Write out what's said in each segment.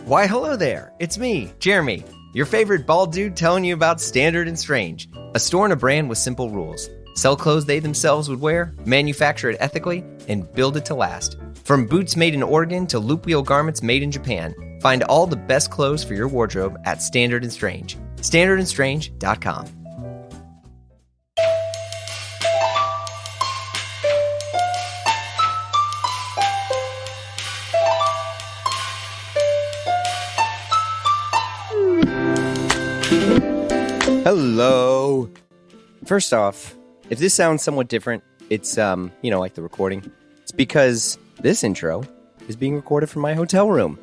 Why, hello there. It's me, Jeremy, your favorite bald dude telling you about Standard and Strange, a store and a brand with simple rules. Sell clothes they themselves would wear, manufacture it ethically, and build it to last. From boots made in Oregon to loop wheel garments made in Japan, find all the best clothes for your wardrobe at Standard and Strange. StandardandStrange.com. Hello. First off, if this sounds somewhat different, it's, like the recording. It's because this intro is being recorded from my hotel room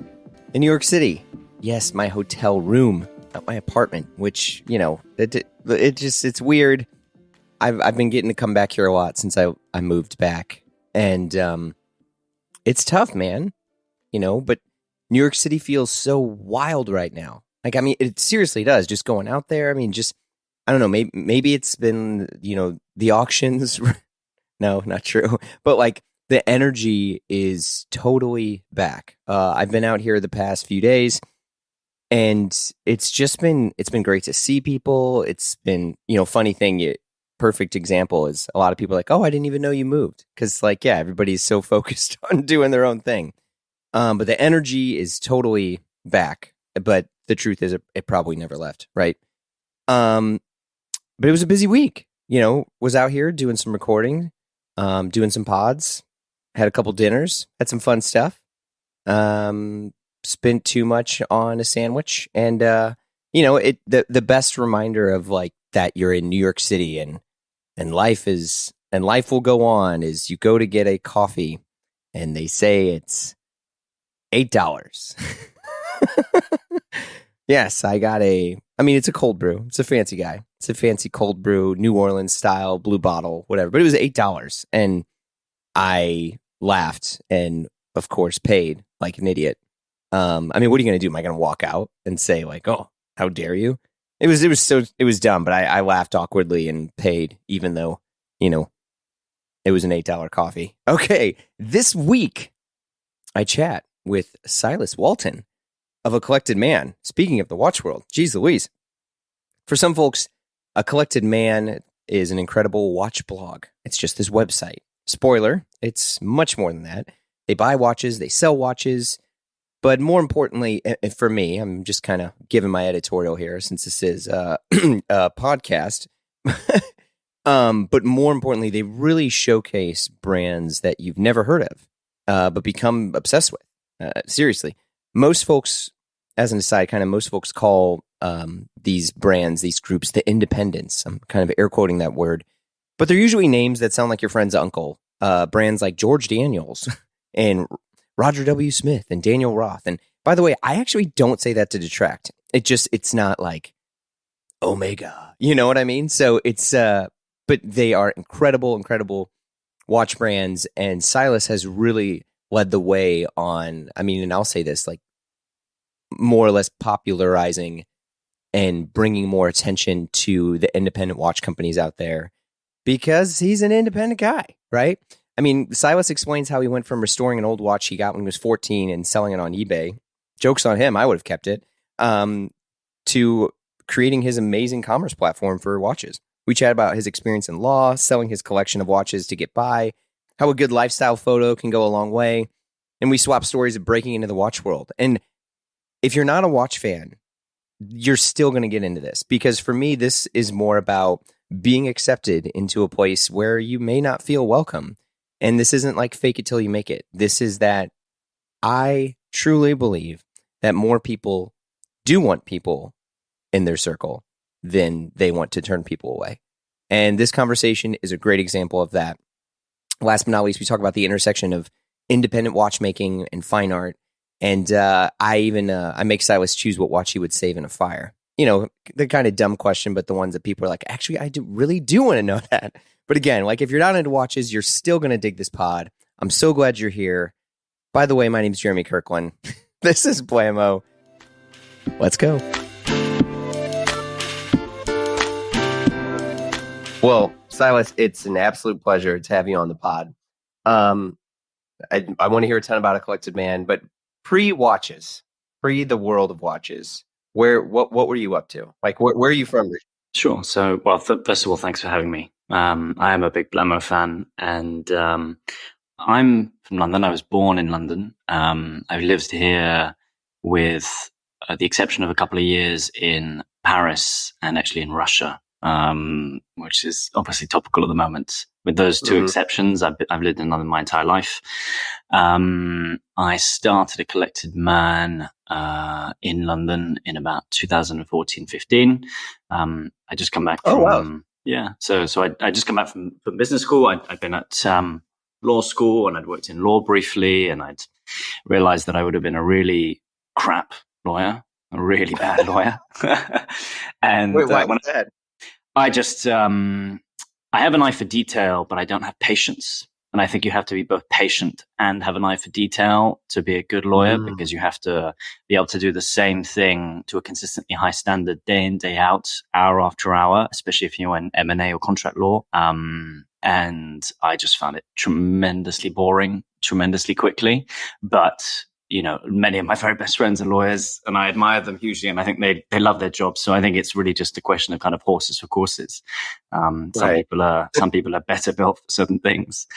in New York City. Yes, my hotel room, not my apartment, which, it's weird. I've been getting to come back here a lot since I moved back. And it's tough, man. But New York City feels so wild right now. It seriously does. Just going out there. I don't know. Maybe it's been, the auctions. No, not true. But the energy is totally back. I've been out here the past few days, and it's been great to see people. It's been, funny thing. Perfect example is a lot of people are like, oh, I didn't even know you moved. Because everybody's so focused on doing their own thing. But the energy is totally back. But the truth is, it probably never left, right? But it was a busy week. Was out here doing some recording, doing some pods, had a couple dinners, had some fun stuff. Spent too much on a sandwich, and the best reminder of that you're in New York City and life will go on is you go to get a coffee, and they say it's $8. Yes, I got it's a cold brew. It's a fancy guy. It's a fancy cold brew, New Orleans style, blue bottle, whatever. But it was $8. And I laughed and, of course, paid like an idiot. What are you going to do? Am I going to walk out and say oh, how dare you? It was dumb, but I laughed awkwardly and paid, even though, it was an $8 coffee. Okay, this week I chat with Silas Walton of A Collected Man. Speaking of the watch world, geez Louise. For some folks, A Collected Man is an incredible watch blog. It's just this website. Spoiler, it's much more than that. They buy watches, they sell watches, but more importantly, for me, I'm just kind of giving my editorial here since this is a podcast. But more importantly, they really showcase brands that you've never heard of, but become obsessed with. Seriously, most folks, as an aside, most folks call these brands, these groups, the independents. I'm kind of air quoting that word, but they're usually names that sound like your friend's uncle. Brands like George Daniels and Roger W. Smith and Daniel Roth. And by the way, I actually don't say that to detract. It's not like Omega. You know what I mean? So it's, but they are incredible watch brands. And Silas has really led the way on, and I'll say this, more or less popularizing and bringing more attention to the independent watch companies out there because he's an independent guy, right? Silas explains how he went from restoring an old watch he got when he was 14 and selling it on eBay. Joke's on him, I would have kept it, to creating his amazing commerce platform for watches. We chat about his experience in law, selling his collection of watches to get by, how a good lifestyle photo can go a long way, and we swap stories of breaking into the watch world. And if you're not a watch fan, you're still going to get into this because for me, this is more about being accepted into a place where you may not feel welcome. And this isn't like fake it till you make it. This is that I truly believe that more people do want people in their circle than they want to turn people away. And this conversation is a great example of that. Last but not least, we talk about the intersection of independent watchmaking and fine art. And I make Silas choose what watch he would save in a fire. The kind of dumb question, but the ones that people are like, actually, I really do want to know that. But again, if you're not into watches, you're still going to dig this pod. I'm so glad you're here. By the way, my name is Jeremy Kirkland. This is Blammo. Let's go. Well, Silas, it's an absolute pleasure to have you on the pod. I want to hear a ton about A Collected Man, but pre-watches, pre the world of watches, what were you up to? Like, where are you from? Sure. So, well, first of all, thanks for having me. I am a big Blamo fan, and I'm from London. I was born in London. I've lived here with the exception of a couple of years in Paris and actually in Russia, which is obviously topical at the moment. With those two exceptions, I've lived in London my entire life. I started a collected man in London in about 2014, 15. I just come back from, wow. So I just come back from business school. I'd been at law school and I'd worked in law briefly, and I'd realized that I would have been a really crap lawyer, a really bad lawyer. And Wait, why was that? I just, I have an eye for detail, but I don't have patience. And I think you have to be both patient and have an eye for detail to be a good lawyer, because you have to be able to do the same thing to a consistently high standard day in, day out, hour after hour, especially if you're in M&A or contract law. And I just found it tremendously boring, tremendously quickly. But, you know, many of my very best friends are lawyers and I admire them hugely, and I think they love their jobs. So I think it's really just a question of kind of horses for courses. Some people are better built for certain things.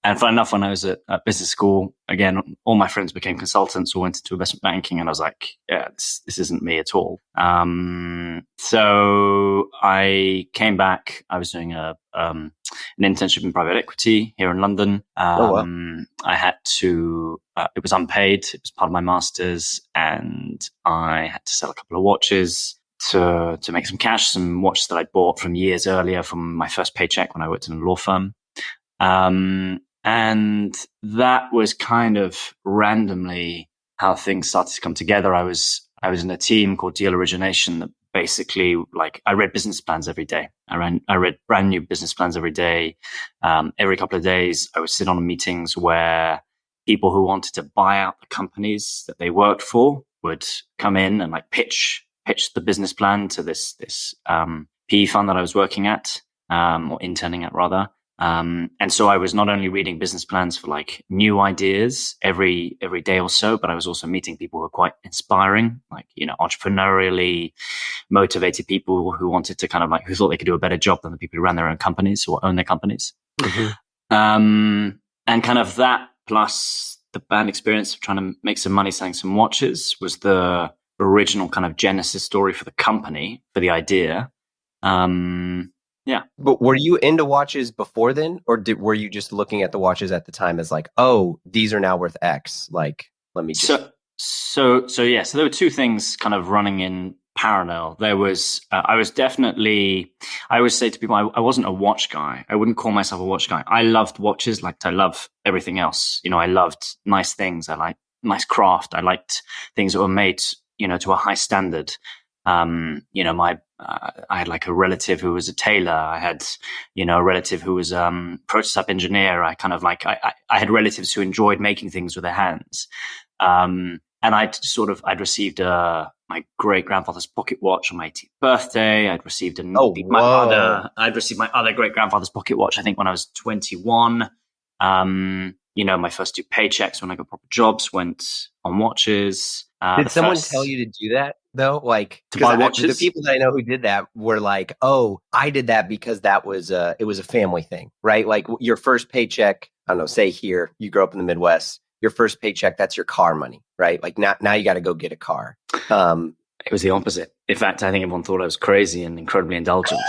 And fun enough, when I was at business school, again, all my friends became consultants or went into investment banking, and I was like, yeah, this isn't me at all. So I came back. I was doing an internship in private equity here in London. I had to, it was unpaid. It was part of my master's, and I had to sell a couple of watches to make some cash, some watches that I bought from years earlier from my first paycheck when I worked in a law firm. And that was kind of randomly how things started to come together. I was in a team called Deal Origination that basically, like, I read business plans every day. I read brand new business plans every day. Every couple of days, I would sit on meetings where people who wanted to buy out the companies that they worked for would come in and like pitch the business plan to this PE fund that I was working at, or interning at rather. And so I was not only reading business plans for like new ideas every day or so, but I was also meeting people who were quite inspiring, like, you know, entrepreneurially motivated people who wanted to kind of like, who thought they could do a better job than the people who ran their own companies or own their companies. And kind of that plus the band experience of trying to make some money selling some watches was the original kind of genesis story for the company, for the idea. Yeah. But were you into watches before then, or were you just looking at the watches at the time as like, oh, these are now worth X? Like, let me just. So there were two things kind of running in parallel. There was, I always say to people, I wasn't a watch guy. I wouldn't call myself a watch guy. I loved watches, like I love everything else. You know, I loved nice things. I liked nice craft. I liked things that were made, you know, to a high standard. You know, I had like a relative who was a tailor. I had, you know, a relative who was prototype engineer. I kind of like I had relatives who enjoyed making things with their hands. And I'd received my great grandfather's pocket watch on my 18th birthday. I'd received my other great grandfather's pocket watch, I think, when I was 21. You know, my first two paychecks when I got proper jobs went on watches. Did someone tell you to do that though? Like, to buy watches? The people that I know who did that were like, "Oh, I did that because that was it was a family thing, right? Like your first paycheck. I don't know. Say here, you grew up in the Midwest. Your first paycheck, that's your car money, right? Like now you got to go get a car." It was the opposite. In fact, I think everyone thought I was crazy and incredibly indulgent,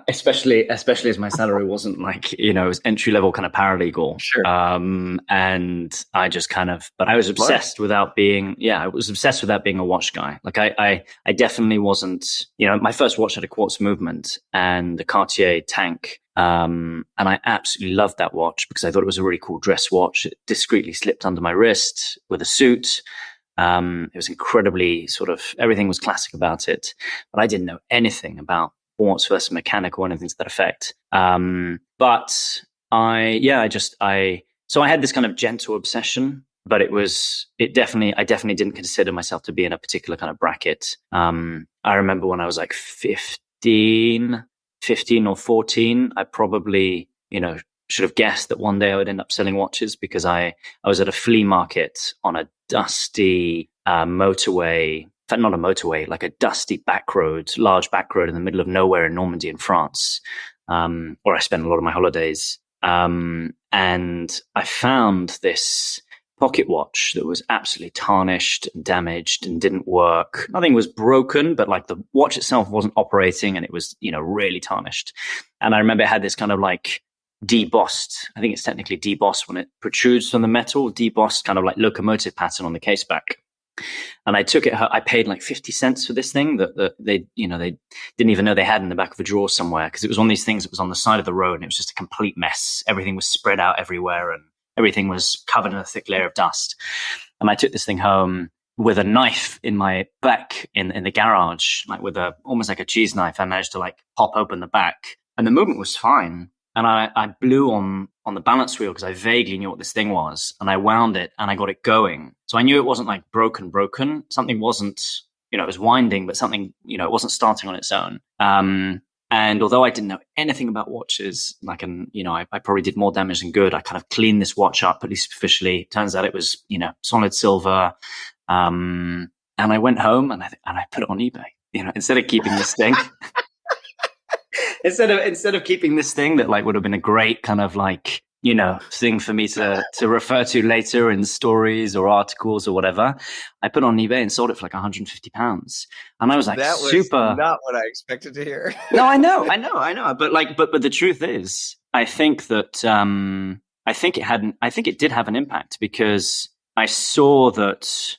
especially as my salary wasn't like, you know, it was entry level kind of paralegal. Sure. And I just but I was obsessed without being a watch guy. Like I definitely wasn't, you know, my first watch had a quartz movement and the Cartier tank. And I absolutely loved that watch because I thought it was a really cool dress watch. It discreetly slipped under my wrist with a suit. It was incredibly everything was classic about it, but I didn't know anything about quartz versus mechanical or anything to that effect. But I had this kind of gentle obsession, but I definitely didn't consider myself to be in a particular kind of bracket. I remember when I was like 15 or 14, I probably, you know, should have guessed that one day I would end up selling watches because I was at a flea market on a dusty motorway. In fact, not a motorway, like a dusty back road, large back road in the middle of nowhere in Normandy in France, where I spent a lot of my holidays. And I found this pocket watch that was absolutely tarnished and damaged and didn't work. Nothing was broken, but like the watch itself wasn't operating and it was, really tarnished. And I remember it had this kind of like debossed, I think it's technically debossed when it protrudes from the metal, debossed kind of like locomotive pattern on the case back. And I took it, I paid like 50 cents for this thing that they didn't even know they had in the back of a drawer somewhere, because it was one of these things that was on the side of the road and it was just a complete mess. Everything was spread out everywhere and everything was covered in a thick layer of dust. And I took this thing home with a knife in my back in the garage, like with almost like a cheese knife. I managed to like pop open the back and the movement was fine. And I blew on the balance wheel because I vaguely knew what this thing was. And I wound it and I got it going. So I knew it wasn't like broken. Something wasn't, it was winding, but something, it wasn't starting on its own. And although I didn't know anything about watches, like, I probably did more damage than good. I kind of cleaned this watch up, at least superficially. Turns out it was, solid silver. And I went home and I put it on eBay, instead of keeping this thing. Instead of keeping this thing that like would have been a great kind of like, thing for me to refer to later in stories or articles or whatever, I put it on eBay and sold it for like £150. And I was like, that was super. Not what I expected to hear. No, I know. But the truth is, I think that, I think it did have an impact, because I saw that,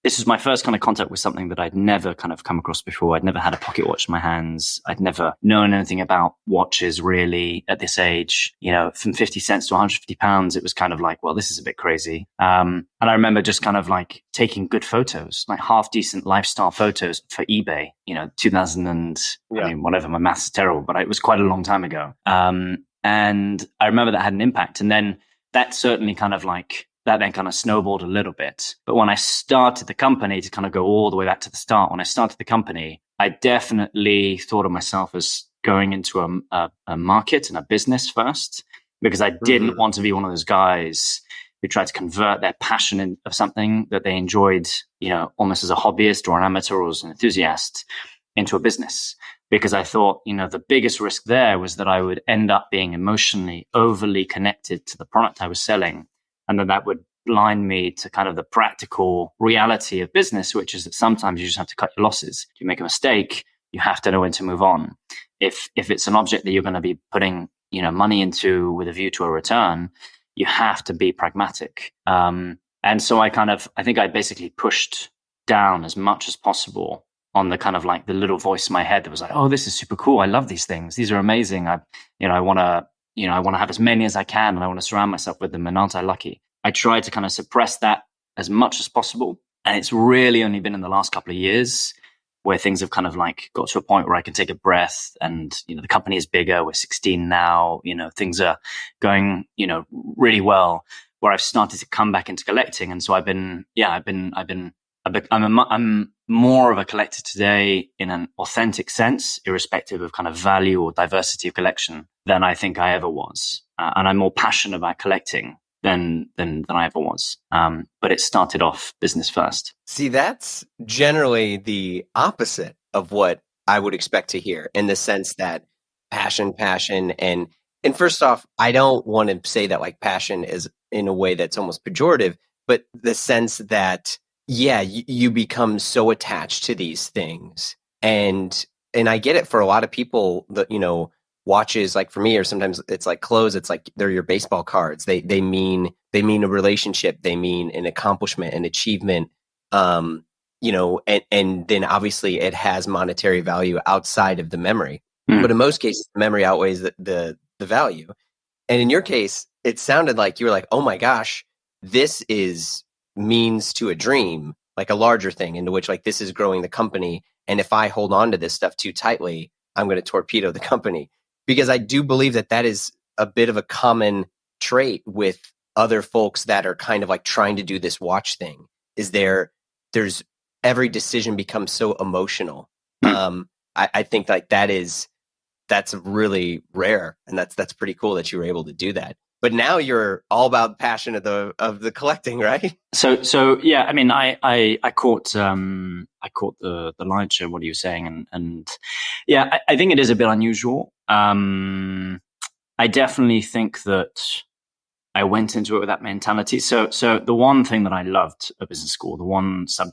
this was my first kind of contact with something that I'd never kind of come across before. I'd never had a pocket watch in my hands. I'd never known anything about watches really at this age. From 50 cents to £150, it was kind of like, well, this is a bit crazy. And I remember just kind of like taking good photos, like half decent lifestyle photos for eBay, 2000 and whatever, my math's is terrible, but it was quite a long time ago. And I remember that had an impact. And then that certainly kind of like, that then kind of snowballed a little bit. But when I started the company, to kind of go all the way back to the start, when I started the company, I definitely thought of myself as going into a market and a business first, because I didn't want to be one of those guys who tried to convert their passion of something that they enjoyed, almost as a hobbyist or an amateur or as an enthusiast, into a business. Because I thought, the biggest risk there was that I would end up being emotionally overly connected to the product I was selling. And then that would blind me to kind of the practical reality of business, which is that sometimes you just have to cut your losses. If you make a mistake, you have to know when to move on. If it's an object that you're going to be putting, money into with a view to a return, you have to be pragmatic. And so I think I basically pushed down as much as possible on the kind of like the little voice in my head that was like, oh, this is super cool. I love these things. These are amazing. I want to, I want to have as many as I can, and I want to surround myself with them. And aren't I lucky? I try to kind of suppress that as much as possible. And it's really only been in the last couple of years where things have kind of like got to a point where I can take a breath, and, the company is bigger. We're 16 now, things are going, really well, where I've started to come back into collecting. And so I'm more of a collector today in an authentic sense, irrespective of kind of value or diversity of collection, than I think I ever was. And I'm more passionate about collecting than I ever was. But it started off business first. See, that's generally the opposite of what I would expect to hear, in the sense that passion, and first off, I don't want to say that like passion is in a way that's almost pejorative, but the sense that, yeah, you become so attached to these things. And I get it for a lot of people that, watches, like for me, or sometimes it's like clothes. It's like they're your baseball cards. They mean a relationship. They mean an accomplishment, an achievement. And then obviously it has monetary value outside of the memory. But in most cases, the memory outweighs the value. And in your case, it sounded like you were like, oh my gosh, this is means to a dream, like a larger thing into which like this is growing the company. And if I hold on to this stuff too tightly, I'm going to torpedo the company. Because I do believe that is a bit of a common trait with other folks that are kind of like trying to do this watch thing, is there's every decision becomes so emotional. I think like that's really rare. And that's pretty cool that you were able to do that. But now you're all about passion of the collecting, right? So yeah, I mean, I caught the light show. What are you saying? And yeah, I think it is a bit unusual. I definitely think that I went into it with that mentality. So the one thing that I loved at business school, one thing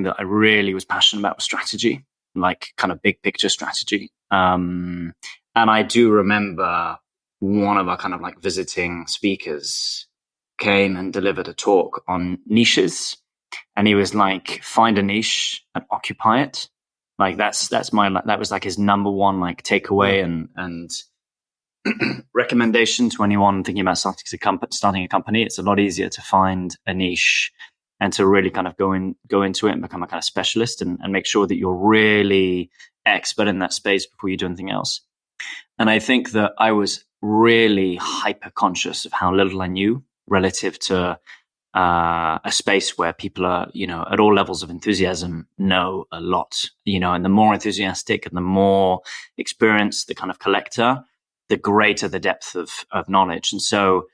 that I really was passionate about was strategy, like kind of big picture strategy. And I do remember one of our kind of like visiting speakers came and delivered a talk on niches. And he was like, find a niche and occupy it. Like that was like his number one like takeaway and recommendation to anyone thinking about starting a company. It's a lot easier to find a niche and to really kind of go into it and become a kind of specialist and make sure that you're really expert in that space before you do anything else. And I think that I was really hyper conscious of how little I knew relative to a space where people are, at all levels of enthusiasm know a lot, and the more enthusiastic and the more experienced the kind of collector, the greater the depth of knowledge. And so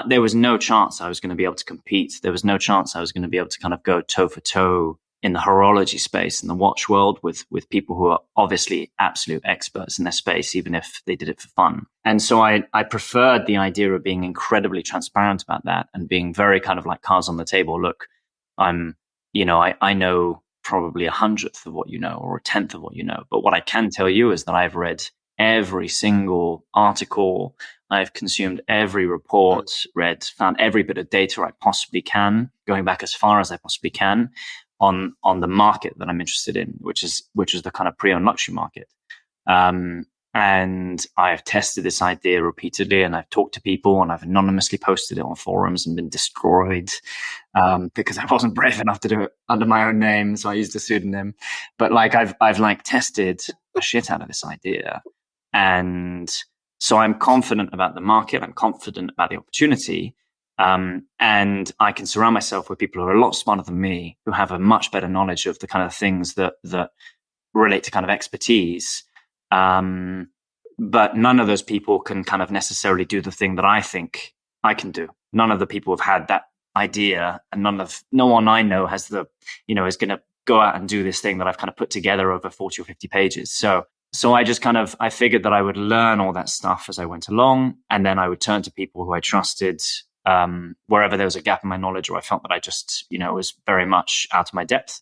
there was no chance I was going to be able to compete. There was no chance I was going to be able to kind of go toe for toe in the horology space, in the watch world, with people who are obviously absolute experts in their space, even if they did it for fun. And so I preferred the idea of being incredibly transparent about that and being very kind of like cards on the table. Look, I know probably 100th of what you know or 1/10 of what you know. But what I can tell you is that I've read every single article. I've consumed every report, found every bit of data I possibly can, going back as far as I possibly can on the market that I'm interested in, which is the kind of pre-owned luxury market. And I've tested this idea repeatedly, and I've talked to people, and I've anonymously posted it on forums and been destroyed because I wasn't brave enough to do it under my own name, so I used a pseudonym. But like I've like tested the shit out of this idea, and so I'm confident about the market. I'm confident about the opportunity. And I can surround myself with people who are a lot smarter than me, who have a much better knowledge of the kind of things that relate to kind of expertise. But none of those people can kind of necessarily do the thing that I think I can do. None of the people have had that idea, and no one I know has is going to go out and do this thing that I've kind of put together over 40 or 50 pages. So I just I figured that I would learn all that stuff as I went along, and then I would turn to people who I trusted, wherever there was a gap in my knowledge, or I felt that I just, was very much out of my depth.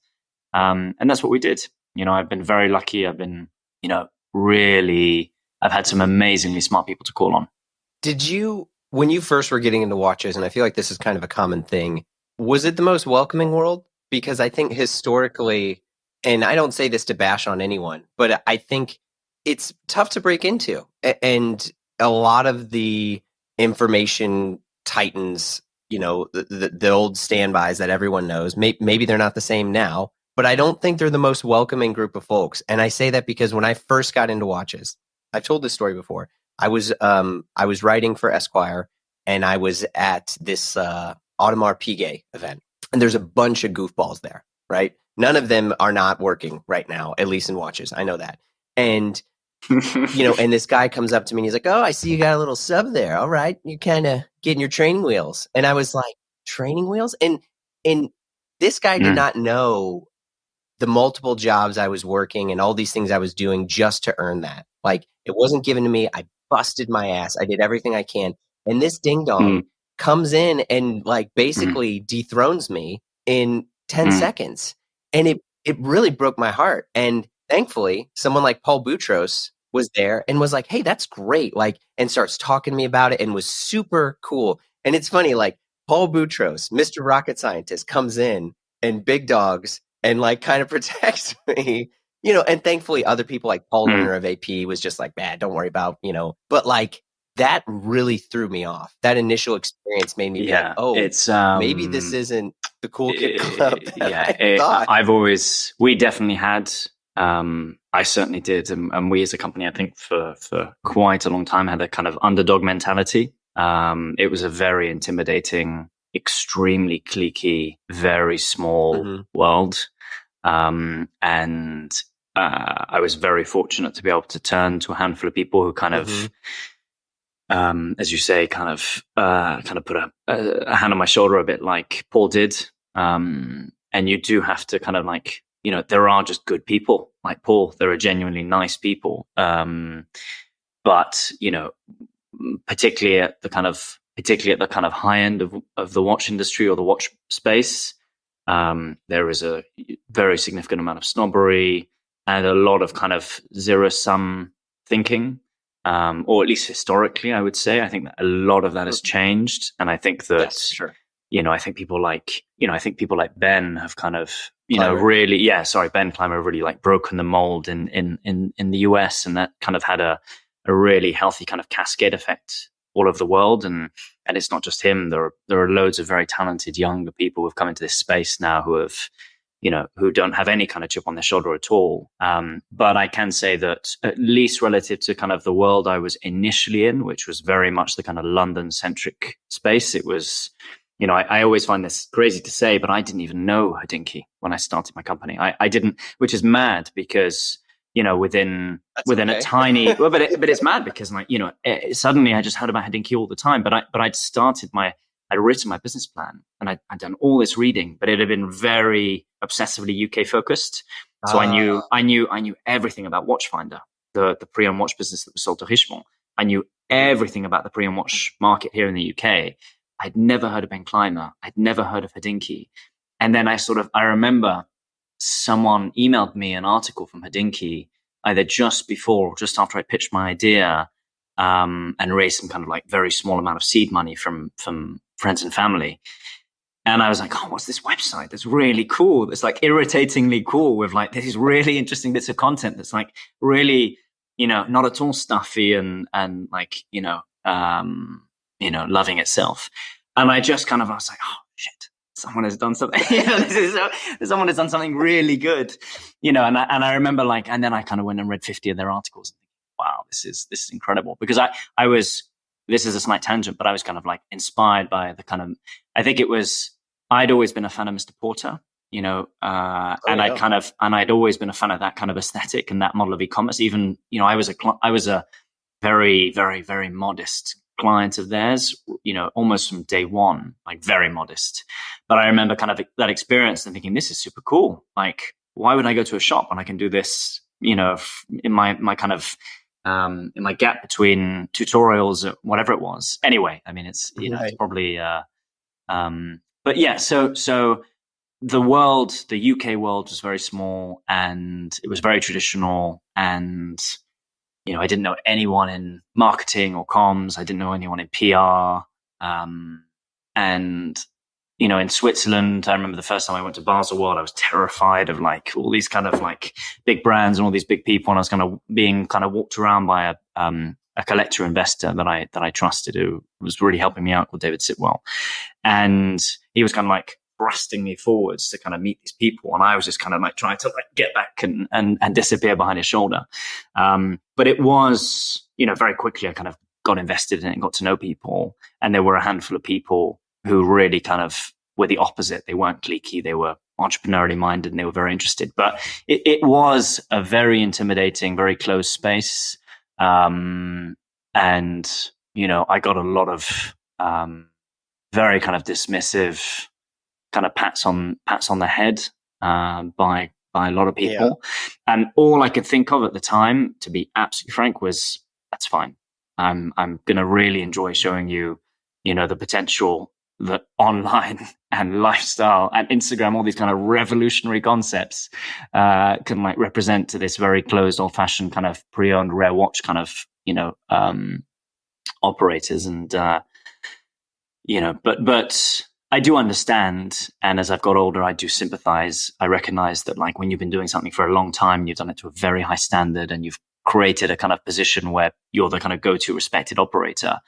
And that's what we did. I've been very lucky. I've been, I've had some amazingly smart people to call on. Did you, when you first were getting into watches, and I feel like this is kind of a common thing, was it the most welcoming world? Because I think historically, and I don't say this to bash on anyone, but I think it's tough to break into. And a lot of the information titans, the old standbys that everyone knows, maybe they're not the same now, but I don't think they're the most welcoming group of folks. And I say that because when I first got into watches, I've told this story before. I was writing for Esquire, and I was at this Audemars Piguet event, and there's a bunch of goofballs there, right? None of them are not working right now, at least in watches. I know that. And and this guy comes up to me and he's like, "Oh, I see you got a little sub there. All right, you're kind of getting your training wheels." And I was like, "Training wheels?" And this guy did not know the multiple jobs I was working and all these things I was doing just to earn that. Like, it wasn't given to me. I busted my ass. I did everything I can. And this ding dong comes in and like basically dethrones me in 10 seconds. And it really broke my heart. And thankfully, someone like Paul Boutros was there and was like, "Hey, that's great." Like, and starts talking to me about it and was super cool. And it's funny, like Paul Boutros, Mr. Rocket Scientist, comes in and big dogs and like kind of protects me, and thankfully other people like Paul Lerner of AP was just like, "Man, don't worry about, but like that really threw me off. That initial experience made me be like, "Oh, it's maybe this isn't the cool kid club." We definitely had, I certainly did. And we as a company, I think for quite a long time had a kind of underdog mentality. It was a very intimidating, extremely cliquey, very small world. And I was very fortunate to be able to turn to a handful of people who kind of as you say, kind of put a hand on my shoulder a bit like Paul did. And you do have to kind of like, there are just good people like Paul. There are genuinely nice people. But, particularly at the kind of high end of the watch industry or the watch space, there is a very significant amount of snobbery and a lot of kind of zero-sum thinking. Or at least historically, I would say. I think that a lot of that has changed, and I think that Yes, sure. I think people like Ben have kind of Clymer. Ben Clymer have really like broken the mold in the US, and that kind of had a really healthy kind of cascade effect all over the world. And it's not just him. There are loads of very talented younger people who've come into this space now who have, who don't have any kind of chip on their shoulder at all. But I can say that at least relative to kind of the world I was initially in, which was very much the kind of London centric space, it was, I always find this crazy to say, but I didn't even know Hodinkee when I started my company. I didn't, which is mad because, within okay. a tiny, well, but it's mad because like, suddenly I just heard about Hodinkee all the time, but I'd written my business plan and I'd done all this reading, but it had been very obsessively UK focused. So I knew everything about Watchfinder, the pre-owned watch business that was sold to Richemont. I knew everything about the pre-owned watch market here in the UK. I'd never heard of Ben Clymer. I'd never heard of Hodinkee. And then I remember someone emailed me an article from Hodinkee either just before or just after I pitched my idea, and raised some kind of like very small amount of seed money from friends and family. And I was like, oh, what's this website? That's really cool. It's like irritatingly cool with like, this is really interesting bits of content that's like really, not at all stuffy and like, loving itself. And I just I was like, oh shit, someone has done something. Someone has done something really good, and I remember like, and then I kind of went and read 50 of their articles. Wow, this is incredible, because I was, this is a slight tangent, but I was kind of like inspired by the kind of, I think it was, I'd always been a fan of Mr. Porter, and I'd always been a fan of that kind of aesthetic and that model of e-commerce. Even, I was a very, very, very modest client of theirs, almost from day one, like very modest. But I remember kind of that experience and thinking, this is super cool. Like, why would I go to a shop when I can do this, in my kind of, in my gap between tutorials or whatever it was. Anyway, I mean, it's, it's probably, but yeah, so the UK world was very small and it was very traditional, and I didn't know anyone in marketing or comms. I didn't know anyone in PR. And, in Switzerland, I remember the first time I went to Basel World, I was terrified of like all these kind of like big brands and all these big people. And I was kind of being kind of walked around by a collector investor that I trusted, who was really helping me out, called David Sitwell. And he was kind of like thrusting me forwards to kind of meet these people. And I was just kind of like trying to like get back and disappear behind his shoulder. But it was, very quickly I kind of got invested in it and got to know people. And there were a handful of people who really kind of were the opposite. They weren't cliquey. They were entrepreneurially minded and they were very interested. But it was a very intimidating, very closed space. And, I got a lot of very kind of dismissive kind of pats on the head by a lot of people. Yeah. And all I could think of at the time, to be absolutely frank, was, that's fine. I'm going to really enjoy showing you, the potential that online and lifestyle and Instagram, all these kind of revolutionary concepts can like represent to this very closed, old fashioned kind of pre-owned rare watch kind of, operators. And, but I do understand. And as I've got older, I do sympathize. I recognize that like when you've been doing something for a long time, you've done it to a very high standard and you've created a kind of position where you're the kind of go-to respected operator.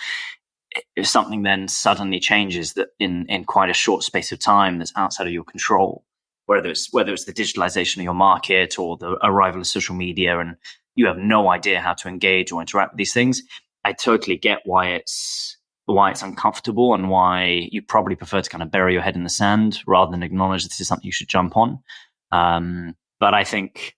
If something then suddenly changes that in quite a short space of time that's outside of your control, whether it's the digitalization of your market or the arrival of social media, and you have no idea how to engage or interact with these things, I totally get why it's uncomfortable and why you probably prefer to kind of bury your head in the sand rather than acknowledge this is something you should jump on. But I think,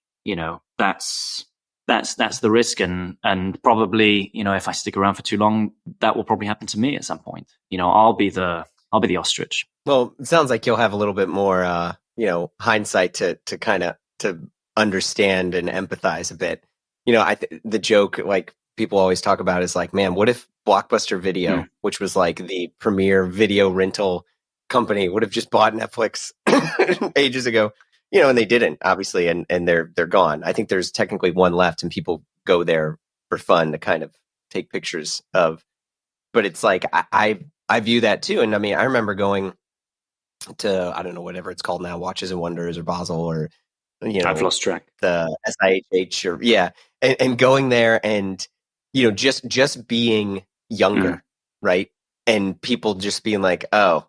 that's that's the risk, and probably, if I stick around for too long, that will probably happen to me at some point. I'll be the ostrich. Well, it sounds like you'll have a little bit more, hindsight to kind of to understand and empathize a bit. The joke like people always talk about is like, man, what if Blockbuster Video, which was like the premier video rental company, would have just bought Netflix ages ago? And they didn't, obviously, and they're gone. I think there's technically one left, and people go there for fun to kind of take pictures of. But it's like I view that too, and I mean, I remember going to, I don't know, whatever it's called now, Watches and Wonders or Basel or I've lost track. The SIHH or and going there and just being younger, right? And people just being like, oh.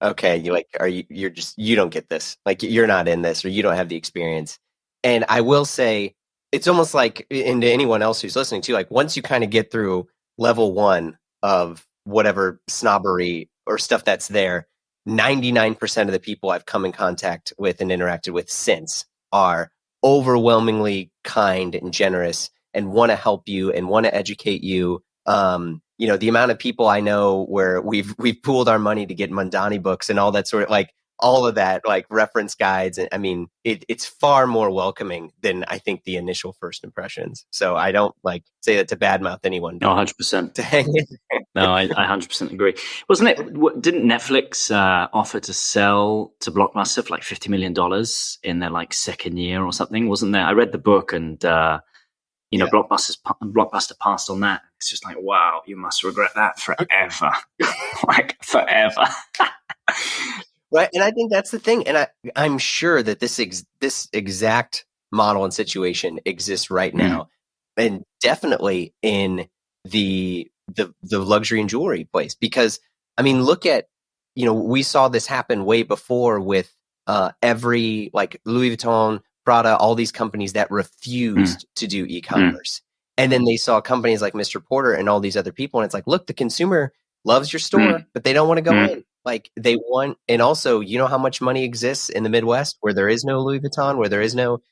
Okay, you don't get this. Like, you're not in this, or you don't have the experience. And I will say, it's almost like, and to anyone else who's listening too, like once you kind of get through level 1 of whatever snobbery or stuff that's there, 99% of the people I've come in contact with and interacted with since are overwhelmingly kind and generous and want to help you and want to educate you. The amount of people I know where we've pooled our money to get Mandani books and all that sort of, like, all of that, like reference guides. And I mean, it's far more welcoming than I think the initial first impressions. So I don't like say that to badmouth anyone. No, 100%. To hang in. No, I 100% agree. Wasn't it? Didn't Netflix offer to sell to Blockbuster for like $50 million in their like second year or something? Wasn't there? I read the book, and Blockbuster passed on that. It's just like, wow, you must regret that forever, like forever. Right, and I think that's the thing, and I'm sure that this exact model and situation exists right now, and definitely in the luxury and jewelry place. Because I mean, look at, we saw this happen way before with every, like, Louis Vuitton, Prada, all these companies that refused to do e-commerce. And then they saw companies like Mr. Porter and all these other people. And it's like, look, the consumer loves your store, but they don't want to go in. Like, they want, and also, how how much money exists in the Midwest where there is no Louis Vuitton, where there is no,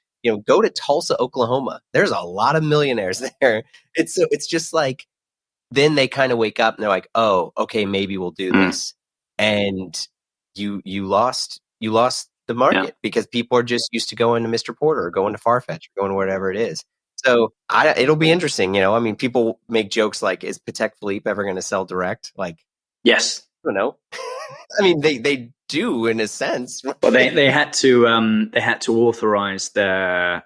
go to Tulsa, Oklahoma. There's a lot of millionaires there. It's just like, then they kind of wake up and they're like, oh, okay, maybe we'll do this. And you lost the market because people are just used to going to Mr. Porter or going to Farfetch or going to whatever it is. So it'll be interesting. I mean, people make jokes like, is Patek Philippe ever going to sell direct? Like, yes. I don't know. I mean, they do in a sense. Well, they had to authorize their,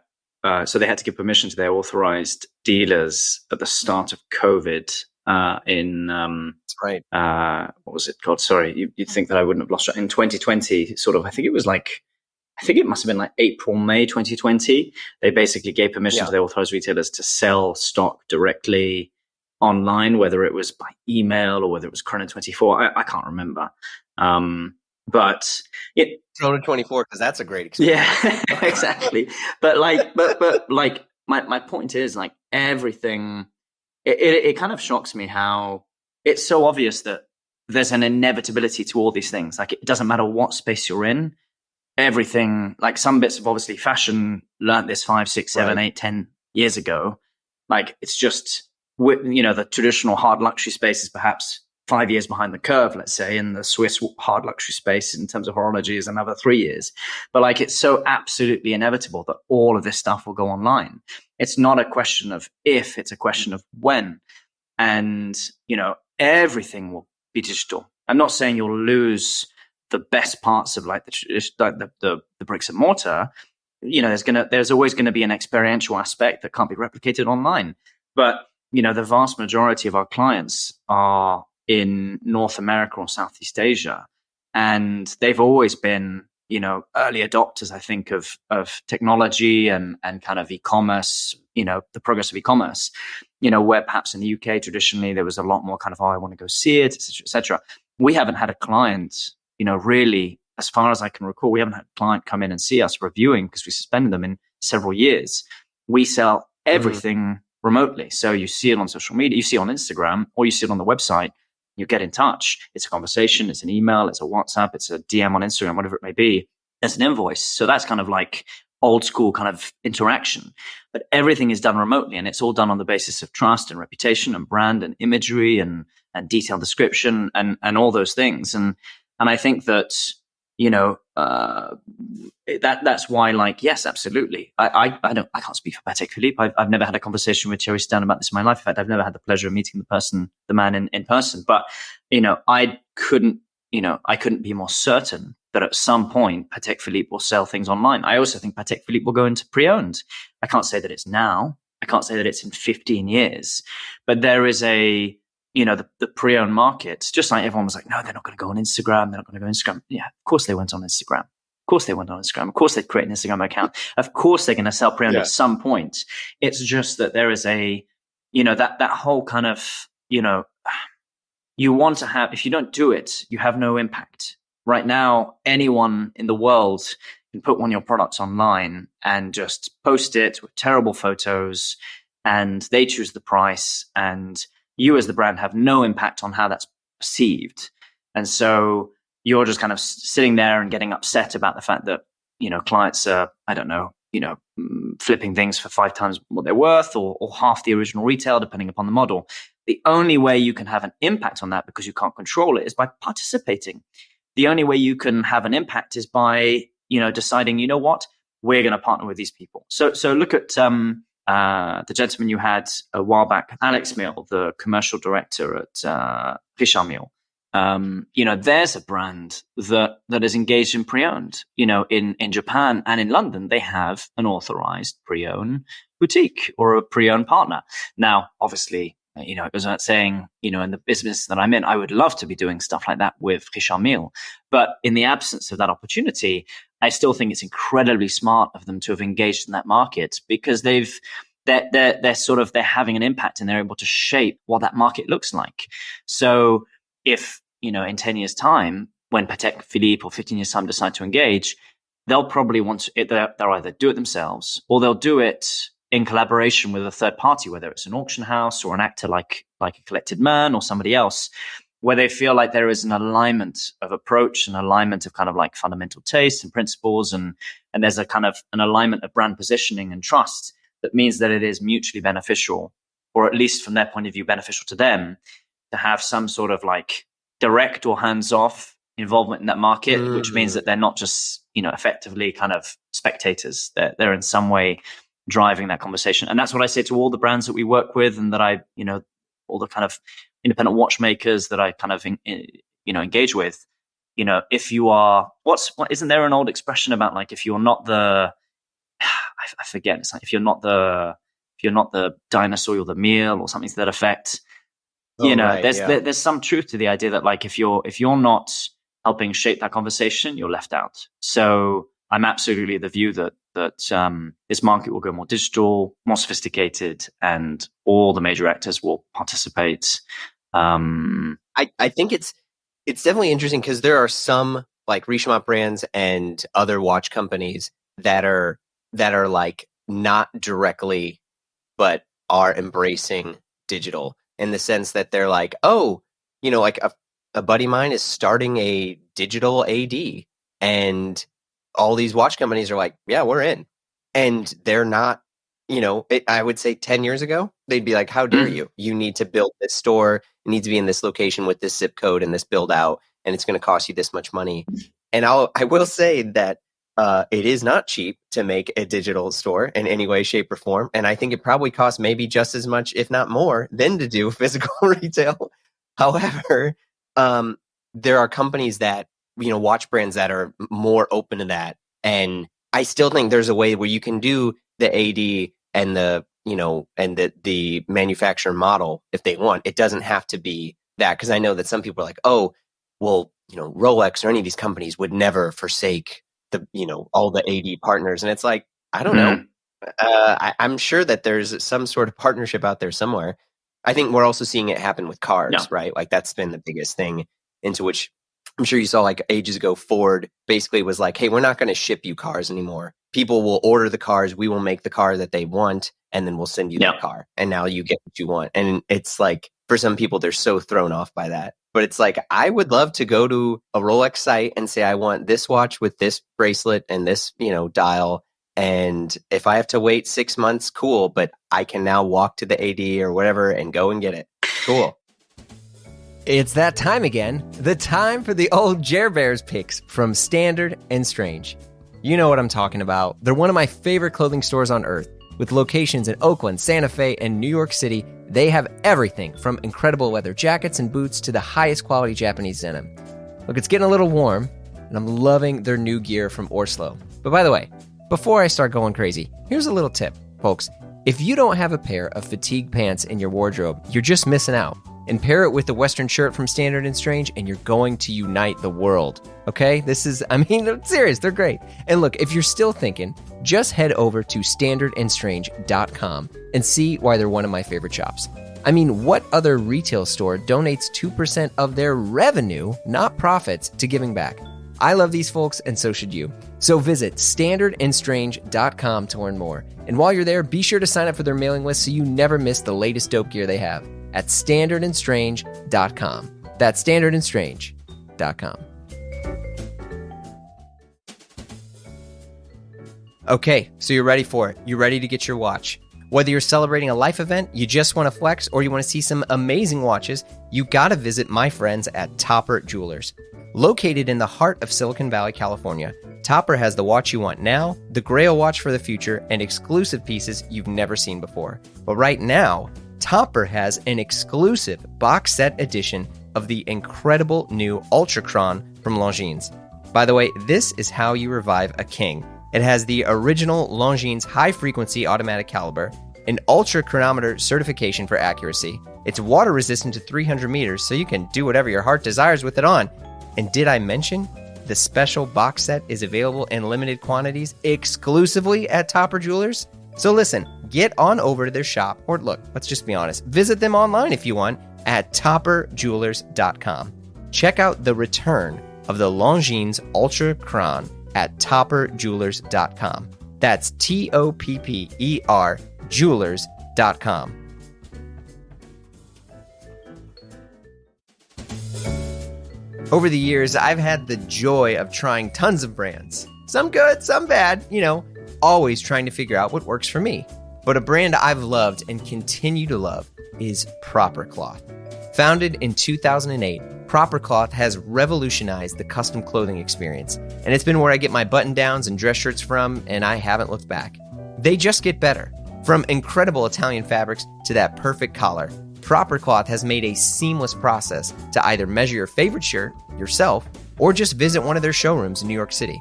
so they had to give permission to their authorized dealers at the start of COVID. That's right. What was it called? Sorry, you'd think that I wouldn't have lost track. In 2020, sort of, I think it must have been like April, May 2020. They basically gave permission to their authorized retailers to sell stock directly online, whether it was by email or whether it was Chrono24. I can't remember. But it Chrono24, because that's a great experience. Yeah, exactly. But my point is, like, everything. It kind of shocks me how it's so obvious that there's an inevitability to all these things. Like, it doesn't matter what space you're in. Everything, like, some bits of, obviously, fashion learned this 5, 6, 7, 8, 10 years ago. Like, it's just, the traditional hard luxury space is perhaps 5 years behind the curve, let's say, and the Swiss hard luxury space in terms of horology is another 3 years. But, like, it's so absolutely inevitable that all of this stuff will go online. It's not a question of if, it's a question of when. And, everything will be digital. I'm not saying you'll lose the best parts of, like, the bricks and mortar. There's always going to be an experiential aspect that can't be replicated online. But, the vast majority of our clients are in North America or Southeast Asia. And they've always been, early adopters, I think, of technology and kind of e-commerce, the progress of e-commerce, where perhaps in the UK, traditionally, there was a lot more kind of, oh, I want to go see it, et cetera, et cetera. We haven't had a client, really, as far as I can recall, we haven't had a client come in and see us reviewing, because we suspended them in several years. We sell everything remotely. So you see it on social media, you see it on Instagram, or you see it on the website. You get in touch. It's a conversation. It's an email. It's a WhatsApp. It's a DM on Instagram, whatever it may be. There's an invoice. So that's kind of like old school kind of interaction, but everything is done remotely, and it's all done on the basis of trust and reputation and brand and imagery and detailed description and all those things. And I think that, that's why, like, yes, absolutely. I can't speak for Patek Philippe. I've never had a conversation with Thierry Stern about this in my life. In fact, I've never had the pleasure of meeting the man in person. But, I couldn't be more certain that at some point Patek Philippe will sell things online. I also think Patek Philippe will go into pre-owned. I can't say that it's now. I can't say that it's in 15 years, but there is the pre-owned market, just like everyone was like, no, they're not going to go on Instagram. They're not going to go on Instagram. Yeah, of course they went on Instagram. Of course they went on Instagram. Of course they'd create an Instagram account. Of course they're going to sell pre-owned at some point. It's just that there is that whole kind of, you want to have, if you don't do it, you have no impact. Right now, anyone in the world can put one of your products online and just post it with terrible photos, and they choose the price, and you as the brand have no impact on how that's perceived. And so you're just kind of sitting there and getting upset about the fact that, clients are, I don't know, flipping things for 5 times what they're worth, or half the original retail, depending upon the model. The only way you can have an impact on that, because you can't control it, is by participating. The only way you can have an impact is by, deciding, what, we're going to partner with these people. So look at the gentleman you had a while back, Alex Mill, the commercial director at Richard Mille. There's a brand that is engaged in pre-owned. In Japan and in London, they have an authorized pre-owned boutique or a pre-owned partner. Now, obviously, it goes without saying, in the business that I'm in, I would love to be doing stuff like that with Richard Mille. But in the absence of that opportunity, I still think it's incredibly smart of them to have engaged in that market, because they're having an impact, and they're able to shape what that market looks like. So if, in 10 years time, when Patek Philippe, or 15 years time, decide to engage, they'll probably they'll either do it themselves, or they'll do it in collaboration with a third party, whether it's an auction house or an actor like A Collected Man or somebody else, where they feel like there is an alignment of approach, an alignment of kind of like fundamental tastes and principles, and there's a kind of an alignment of brand positioning and trust that means that it is mutually beneficial, or at least from their point of view, beneficial to them, to have some sort of like direct or hands-off involvement in that market, which means that they're not just, effectively kind of spectators. They're in some way driving that conversation. And that's what I say to all the brands that we work with, and that all the kind of independent watchmakers that I kind of, engage with. If you are, isn't there an old expression about, like, if you're not the, I forget, it's like, if you're not the dinosaur, you're the meal, or something to that effect. There's some truth to the idea that, like, if you're not helping shape that conversation, you're left out. So I'm absolutely of the view that this market will go more digital, more sophisticated, and all the major actors will participate. I think it's definitely interesting, because there are some, like, Richemont brands and other watch companies that are like not directly, but are embracing digital, in the sense that they're like, oh, like a buddy of mine is starting a digital AD, and all these watch companies are like, yeah, we're in. And they're not, I would say 10 years ago, they'd be like, how dare you? You need to build this store. It needs to be in this location with this zip code and this build out, and it's going to cost you this much money. And I will say that it is not cheap to make a digital store in any way, shape, or form. And I think it probably costs maybe just as much, if not more, than to do physical retail. However, there are companies that, watch brands that are more open to that. And I still think there's a way where you can do the AD and the manufacturer model if they want. It doesn't have to be that, because I know that some people are like, oh, well, Rolex or any of these companies would never forsake all the AD partners. And it's like, I don't know. I'm sure that there's some sort of partnership out there somewhere. I think we're also seeing it happen with cars, right? Like, that's been the biggest thing, into which I'm sure you saw, like, ages ago, Ford basically was like, hey, we're not going to ship you cars anymore. People will order the cars. We will make the car that they want, and then we'll send you that car. And now you get what you want. And it's like, for some people, they're so thrown off by that. But it's like, I would love to go to a Rolex site and say, I want this watch with this bracelet and this, dial. And if I have to wait 6 months, cool, but I can now walk to the AD or whatever and go and get it. Cool. It's that time again. The time for the old Jer Bears picks from Standard and Strange. You know what I'm talking about. They're one of my favorite clothing stores on earth. With locations in Oakland, Santa Fe, and New York City, they have everything from incredible leather jackets and boots to the highest quality Japanese denim. Look, it's getting a little warm, and I'm loving their new gear from Orslo. But by the way, before I start going crazy, here's a little tip, folks. If you don't have a pair of fatigue pants in your wardrobe, you're just missing out. And pair it with the Western shirt from Standard and Strange, and you're going to unite the world. Okay? I'm serious, they're great. And look, if you're still thinking, just head over to standardandstrange.com and see why they're one of my favorite shops. I mean, what other retail store donates 2% of their revenue, not profits, to giving back? I love these folks, and so should you. So visit standardandstrange.com to learn more. And while you're there, be sure to sign up for their mailing list so you never miss the latest dope gear they have at standardandstrange.com. That's standardandstrange.com. Okay, so you're ready for it. You're ready to get your watch. Whether you're celebrating a life event, you just want to flex, or you want to see some amazing watches, you gotta visit my friends at Topper Jewelers. Located in the heart of Silicon Valley, California, Topper has the watch you want now, the Grail watch for the future, and exclusive pieces you've never seen before. But right now, Topper has an exclusive box set edition of the incredible new Ultra Chron from Longines. By the way, this is how you revive a king. It has the original Longines high-frequency automatic caliber, an ultra chronometer certification for accuracy. It's water resistant to 300 meters, so you can do whatever your heart desires with it on. And did I mention the special box set is available in limited quantities exclusively at Topper Jewelers? So listen, get on over to their shop, or look, let's just be honest, visit them online if you want at topperjewelers.com. Check out the return of the Longines Ultra Chron at topperjewelers.com. That's TOPPER jewelers.com. Over the years, I've had the joy of trying tons of brands. Some good, some bad, always trying to figure out what works for me. But a brand I've loved and continue to love is Proper Cloth. Founded in 2008, Proper Cloth has revolutionized the custom clothing experience, and it's been where I get my button-downs and dress shirts from, and I haven't looked back. They just get better. From incredible Italian fabrics to that perfect collar, Proper Cloth has made a seamless process to either measure your favorite shirt yourself or just visit one of their showrooms in New York City.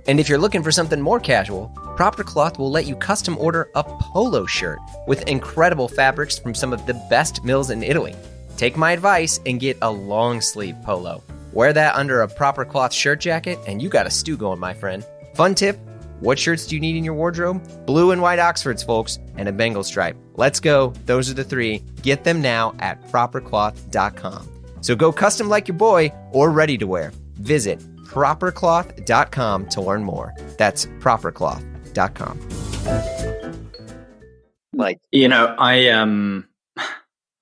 And if you're looking for something more casual, Proper Cloth will let you custom order a polo shirt with incredible fabrics from some of the best mills in Italy. Take my advice and get a long sleeve polo. Wear that under a Proper Cloth shirt jacket and you got a stew going, my friend. Fun tip, what shirts do you need in your wardrobe? Blue and white Oxfords, folks, and a Bengal stripe. Let's go. Those are the three. Get them now at propercloth.com. So go custom like your boy or ready to wear. Visit propercloth.com to learn more. That's propercloth.com.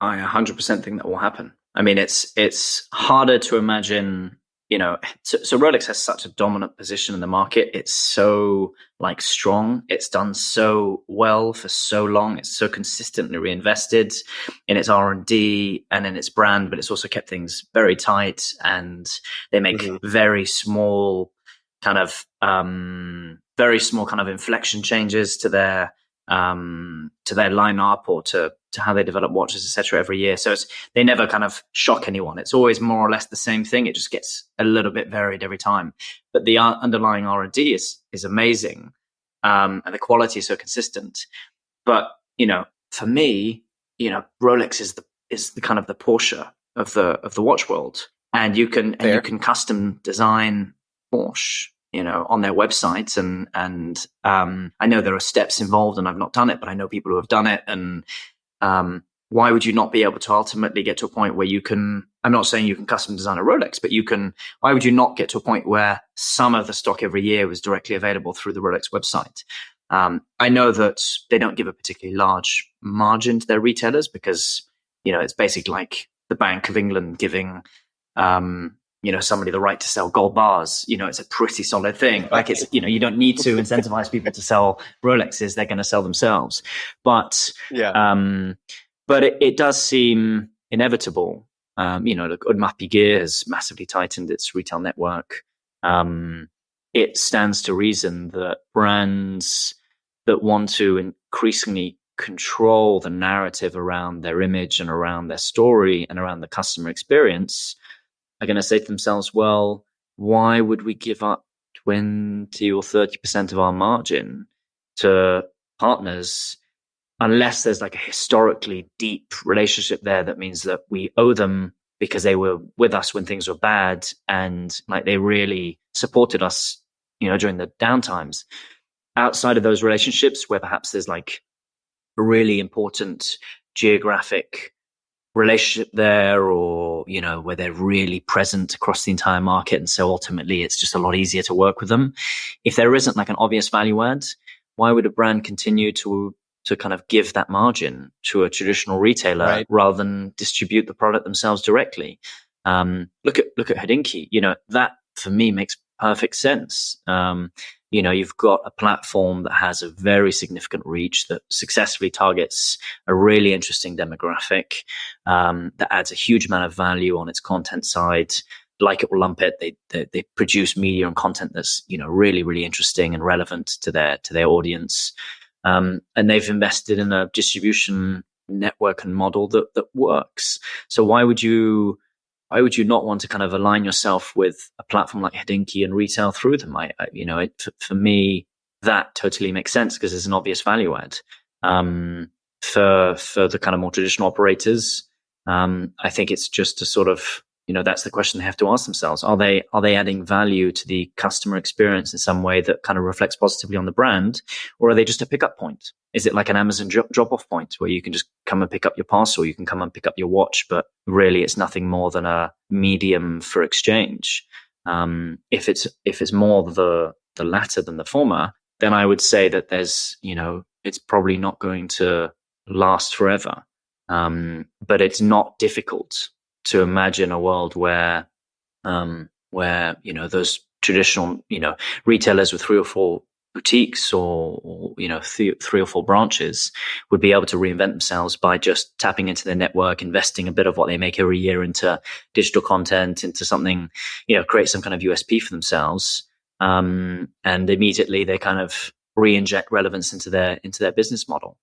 I 100% think that will happen. I mean, it's harder to imagine, so Rolex has such a dominant position in the market. It's so strong. It's done so well for so long. It's so consistently reinvested in its R&D and in its brand, but it's also kept things very tight, and they make very small kind of inflection changes to their lineup or to how they develop watches, etc. every year. So they never kind of shock anyone. It's always more or less the same thing. It just gets a little bit varied every time. But the underlying R&D is amazing, and the quality is so consistent. But for me, Rolex is the kind of the Porsche of the watch world, and you can custom design Porsche on their websites. And I know there are steps involved, and I've not done it, but I know people who have done it. And why would you not be able to ultimately get to a point where you can, I'm not saying you can custom design a Rolex, but why would you not get to a point where some of the stock every year was directly available through the Rolex website? I know that they don't give a particularly large margin to their retailers because, it's basically like the Bank of England giving, somebody the right to sell gold bars, it's a pretty solid thing. Like it's, you don't need to incentivize people to sell Rolexes. They're going to sell themselves. But, it does seem inevitable. Look, Udmapi Gear has massively tightened its retail network. It stands to reason that brands that want to increasingly control the narrative around their image and around their story and around the customer experience are going to say to themselves, well, why would we give up 20 or 30% of our margin to partners unless there's like a historically deep relationship there that means that we owe them because they were with us when things were bad and like they really supported us, during the downtimes. Outside of those relationships where perhaps there's like a really important geographic relationship there, or where they're really present across the entire market, and so ultimately it's just a lot easier to work with them. If there isn't like an obvious value add, why would a brand continue to kind of give that margin to a traditional retailer rather than distribute the product themselves directly? Look at Hodinkee. That for me makes perfect sense. You've got a platform that has a very significant reach that successfully targets a really interesting demographic, that adds a huge amount of value on its content side. Like it or lump it, they produce media and content that's really, really interesting and relevant to their audience. And they've invested in a distribution network and model that works. So why would you not want to kind of align yourself with a platform like Hodinkee and retail through them? For me, that totally makes sense because there's an obvious value add. For the kind of more traditional operators, I think it's just a sort of, that's the question they have to ask themselves. Are they adding value to the customer experience in some way that kind of reflects positively on the brand, or are they just a pickup point? Is it like an Amazon drop-off point where you can just come and pick up your parcel, you can come and pick up your watch, but really it's nothing more than a medium for exchange? If it's more the latter than the former, then I would say that there's, it's probably not going to last forever. But it's not difficult to imagine a world where those traditional retailers with 3 or 4 boutiques or 3 or 4 branches would be able to reinvent themselves by just tapping into their network, investing a bit of what they make every year into digital content, into something, create some kind of USP for themselves, and immediately they kind of re-inject relevance into their business model.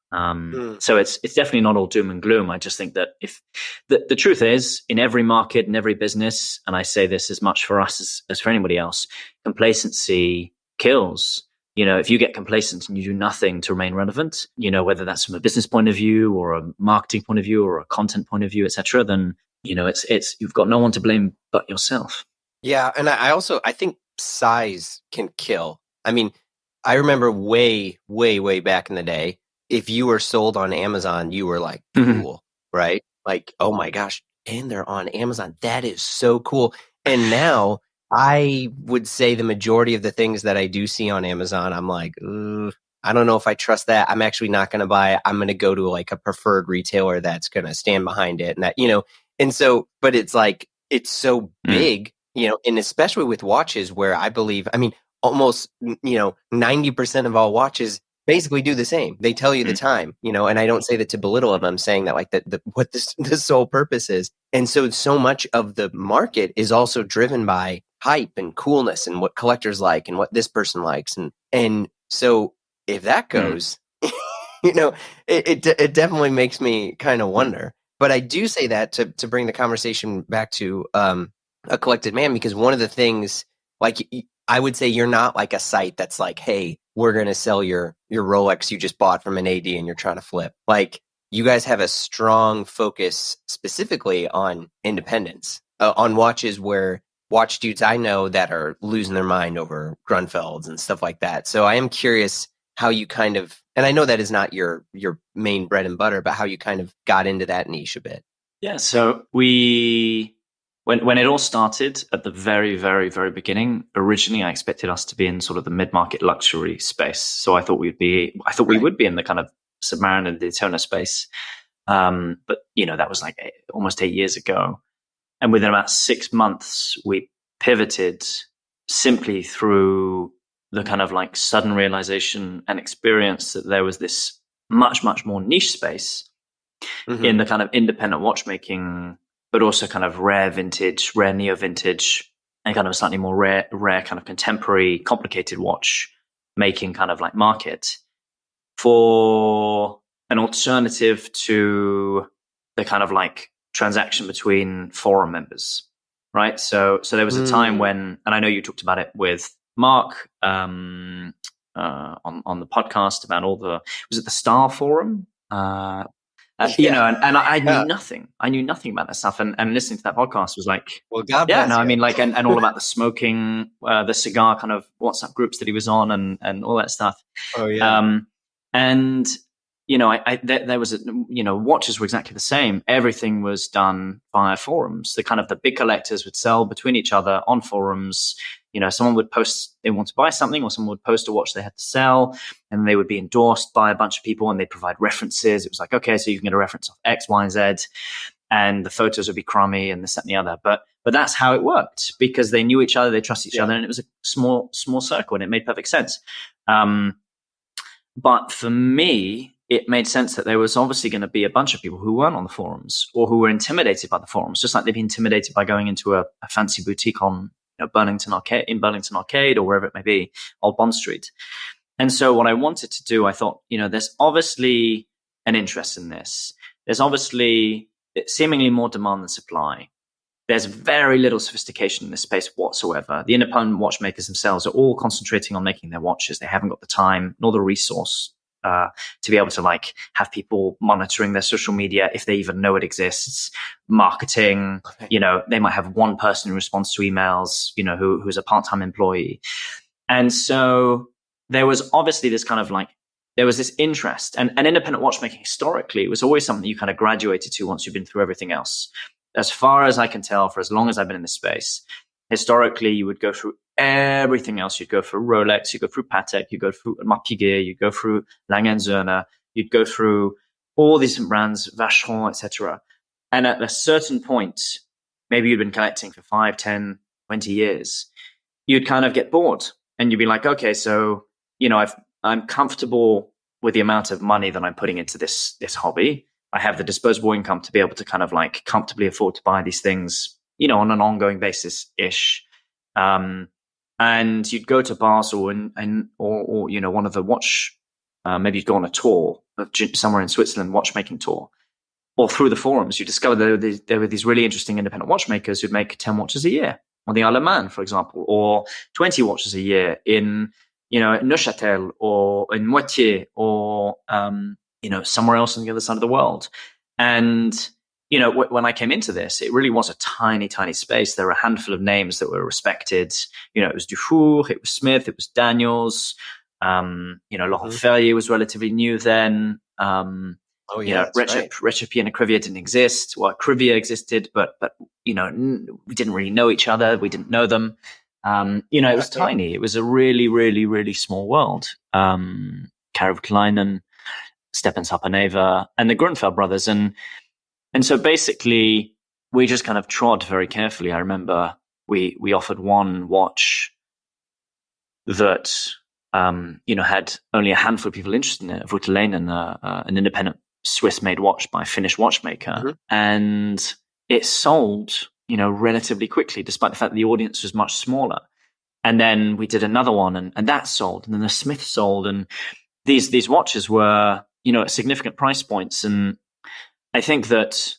So it's definitely not all doom and gloom. I just think that if the truth is, in every market, in every business, and I say this as much for us as for anybody else, complacency kills. If you get complacent and you do nothing to remain relevant, whether that's from a business point of view or a marketing point of view or a content point of view, etc., then it's you've got no one to blame but yourself. Yeah, and I think size can kill. I mean, I remember way, way, way back in the day, if you were sold on Amazon, you were like, cool, right? Like, oh my gosh, and they're on Amazon. That is so cool. And now I would say the majority of the things that I do see on Amazon, I'm like, I don't know if I trust that. I'm actually not going to buy it. I'm going to go to like a preferred retailer that's going to stand behind it. And that, and so, but it's like, it's so big, and especially with watches where I believe, almost 90% of all watches basically do the same. They tell you the time, and I don't say that to belittle them. I'm saying that like what the sole purpose is. And so much of the market is also driven by hype and coolness and what collectors like and what this person likes. And so if that goes, it definitely makes me kind of wonder. But I do say that to bring the conversation back to a collected man, because one of the things, like, I would say you're not like a site that's like, hey, we're going to sell your Rolex you just bought from an AD and you're trying to flip. Like, you guys have a strong focus specifically on independence, on watches where watch dudes I know that are losing their mind over Grunfelds and stuff like that. So I am curious how you kind of, and I know that is not your main bread and butter, but how you kind of got into that niche a bit. Yeah. So when it all started at the very, very, very beginning, originally I expected us to be in sort of the mid-market luxury space. So I thought we would be in the kind of Submariner and Daytona space. But that was like almost 8 years ago. And within about 6 months, we pivoted simply through the kind of like sudden realization and experience that there was this much, much more niche space in the kind of independent watchmaking, but also kind of rare vintage, rare neo vintage, and kind of a slightly more rare kind of contemporary, complicated watch making kind of like market for an alternative to the kind of like transaction between forum members, right? So there was a time when, and I know you talked about it with Mark on the podcast about all the, was it the Star Forum? You know, and I knew nothing. I knew nothing about that stuff. And listening to that podcast was like, well, God bless you. I mean, like, and all about the smoking, the cigar kind of WhatsApp groups that he was on and all that stuff. Oh, yeah. And, you know, there was, watches were exactly the same. Everything was done via forums. The kind of the big collectors would sell between each other on forums. You know, someone would post they want to buy something, or someone would post a watch they had to sell, and they would be endorsed by a bunch of people, and they provide references. It was like, okay, so you can get a reference of X, Y, and Z, and the photos would be crummy and this, that, and the other. But that's how it worked, because they knew each other, they trusted each other, and it was a small circle, and it made perfect sense. But for me, it made sense that there was obviously going to be a bunch of people who weren't on the forums, or who were intimidated by the forums, just like they'd be intimidated by going into a fancy boutique on Burlington Arcade, or wherever it may be, Old Bond Street. And so what I wanted to do, I thought, there's obviously an interest in this. There's obviously seemingly more demand than supply. There's very little sophistication in this space whatsoever. The independent watchmakers themselves are all concentrating on making their watches. They haven't got the time nor the resource to be able to like have people monitoring their social media, if they even know it exists, marketing. They might have one person who responds to emails, who's a part-time employee. And so there was obviously this kind of like, there was this interest, and independent watchmaking historically was always something you kind of graduated to once you've been through everything else. As far as I can tell, for as long as I've been in this space, historically, you would go through everything else. You'd go through Rolex, you go through Patek, you go through Marpiguet, you go through Lange & Söhne, you'd go through all these different brands, Vacheron, etc. And at a certain point, maybe you'd been collecting for 5, 10, 20 years, you'd kind of get bored, and you'd be like, okay, so, I'm comfortable with the amount of money that I'm putting into this hobby. I have the disposable income to be able to kind of like comfortably afford to buy these things, on an ongoing basis-ish. And you'd go to Basel or one of the watch, maybe you'd go on a tour somewhere in Switzerland, watchmaking tour, or through the forums, you discover there were these really interesting independent watchmakers who'd make 10 watches a year on the Isle of Man, for example, or 20 watches a year in, Neuchâtel or in Moitié or, somewhere else on the other side of the world. And, when I came into this, it really was a tiny, tiny space. There were a handful of names that were respected. It was Dufour, it was Smith, it was Daniels. Laurent Ferrier was relatively new then. Recipe and Crivier didn't exist. Well, Crivier existed, but we didn't really know each other. We didn't know them. It was tiny. It was a really, really, really small world. Karel Kleinen, Stepan Sapaneva, and the Grunfeld brothers. And so basically, we just kind of trod very carefully. I remember we offered one watch that, had only a handful of people interested in it, Voutilainen, an independent Swiss-made watch by a Finnish watchmaker. And it sold, relatively quickly, despite the fact that the audience was much smaller. And then we did another one, and that sold. And then the Smith sold. And these watches were, at significant price points. And I think that,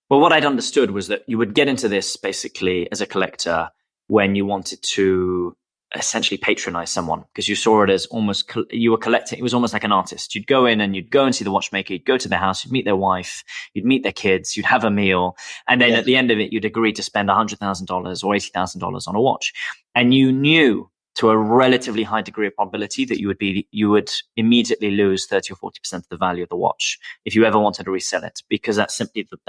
what I'd understood was that you would get into this basically as a collector when you wanted to essentially patronize someone, because you saw it as almost, you were collecting. It was almost like an artist. You'd go in and you'd go and see the watchmaker. You'd go to their house. You'd meet their wife. You'd meet their kids. You'd have a meal. And then at the end of it, you'd agree to spend $100,000 or $80,000 on a watch. And you knew to a relatively high degree of probability that you would immediately lose 30 or 40% of the value of the watch if you ever wanted to resell it, because that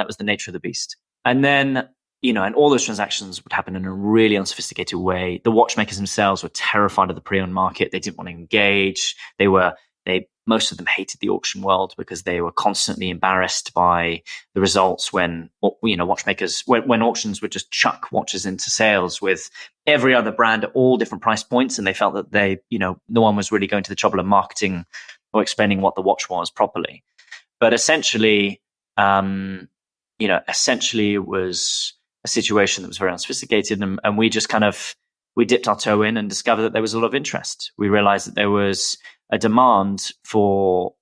was the nature of the beast. And then, and all those transactions would happen in a really unsophisticated way. The watchmakers themselves were terrified of the pre-owned market. They didn't want to engage. They most of them hated the auction world because they were constantly embarrassed by the results when watchmakers when auctions would just chuck watches into sales with every other brand at all different price points, and they felt that no one was really going to the trouble of marketing or explaining what the watch was properly. But essentially, essentially it was a situation that was very unsophisticated, and we just we dipped our toe in and discovered that there was a lot of interest. We realized that there was a demand for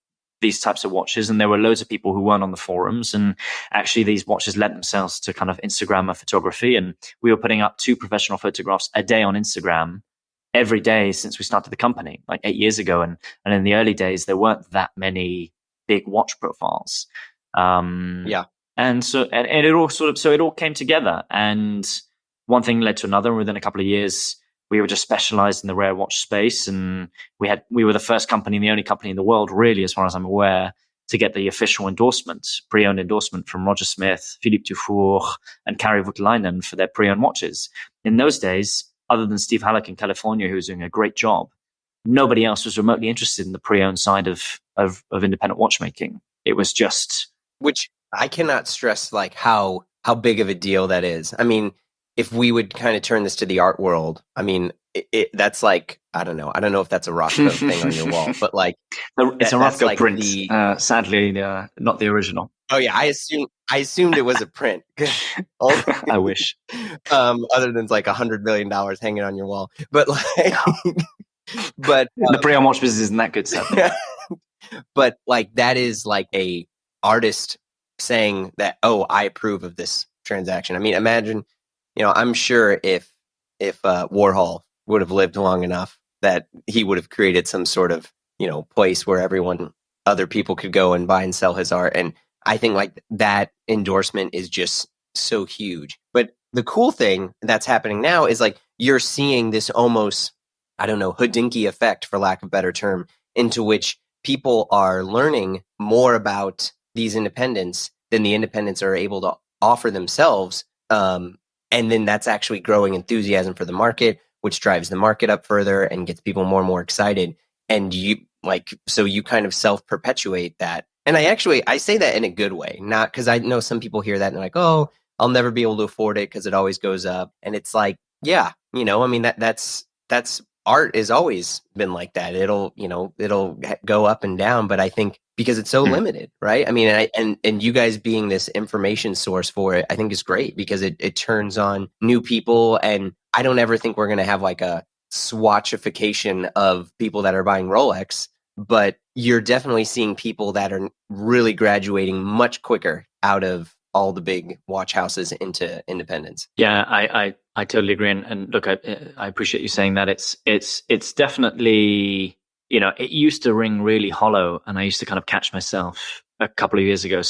these types of watches, and there were loads of people who weren't on the forums, and actually these watches lent themselves to kind of Instagram photography, and we were putting up 2 professional photographs a day on Instagram every day since we started the company, like 8 years ago. And in the early days, there weren't that many big watch profiles. And it all came together, and one thing led to another. And within a couple of years, we were just specialized in the rare watch space. And we were the first company, the only company in the world, really, as far as I'm aware, to get the official endorsement, pre-owned endorsement from Roger Smith, Philippe Dufour, and Kari Voutilainen for their pre-owned watches. In those days, other than Steve Halleck in California, who was doing a great job, nobody else was remotely interested in the pre-owned side of independent watchmaking. It was just... Which I cannot stress like how big of a deal that is. I mean, if we would kind of turn this to the art world, I mean, that's like, I don't know if that's a Rothko thing on your wall, but like it's a Rothko like print. Sadly, not the original. Oh yeah, I assumed it was a print. I wish. Other than like $100 million hanging on your wall, but like, but the pre-owned watch business isn't that good stuff. But like that is like a artist saying that, oh, I approve of this transaction. I mean, imagine, I'm sure if Warhol would have lived long enough that he would have created some sort of, place where other people could go and buy and sell his art. And I think like that endorsement is just so huge. But the cool thing that's happening now is like you're seeing this almost, I don't know, Houdinki effect, for lack of a better term, into which people are learning more about these independents than the independents are able to offer themselves. And then that's actually growing enthusiasm for the market, which drives the market up further and gets people more and more excited. And you kind of self-perpetuate that. And I say that in a good way, not because I know some people hear that and they're like, oh, I'll never be able to afford it because it always goes up. And it's like, yeah, I mean, that's art has always been like that. It'll go up and down, but I think because it's so limited, right? I mean, and you guys being this information source for it, I think is great because it turns on new people. And I don't ever think we're going to have like a swatchification of people that are buying Rolex, but you're definitely seeing people that are really graduating much quicker out of all the big watch houses into independence. Yeah, I totally agree. And look, I appreciate you saying that. It's definitely, it used to ring really hollow, and I used to kind of catch myself a couple of years ago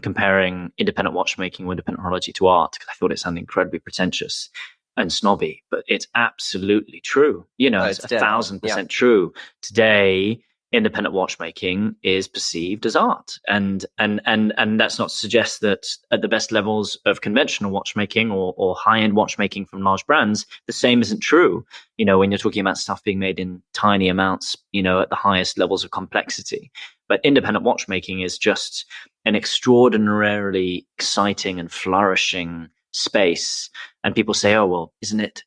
comparing independent watchmaking or independent horology to art, because I thought it sounded incredibly pretentious and snobby, but it's absolutely true. It's 1,000% true. Today, independent watchmaking is perceived as art, and that's not to suggest that at the best levels of conventional watchmaking or high-end watchmaking from large brands, the same isn't true. When you're talking about stuff being made in tiny amounts, at the highest levels of complexity. But independent watchmaking is just an extraordinarily exciting and flourishing space. And people say, "Oh, well, isn't it?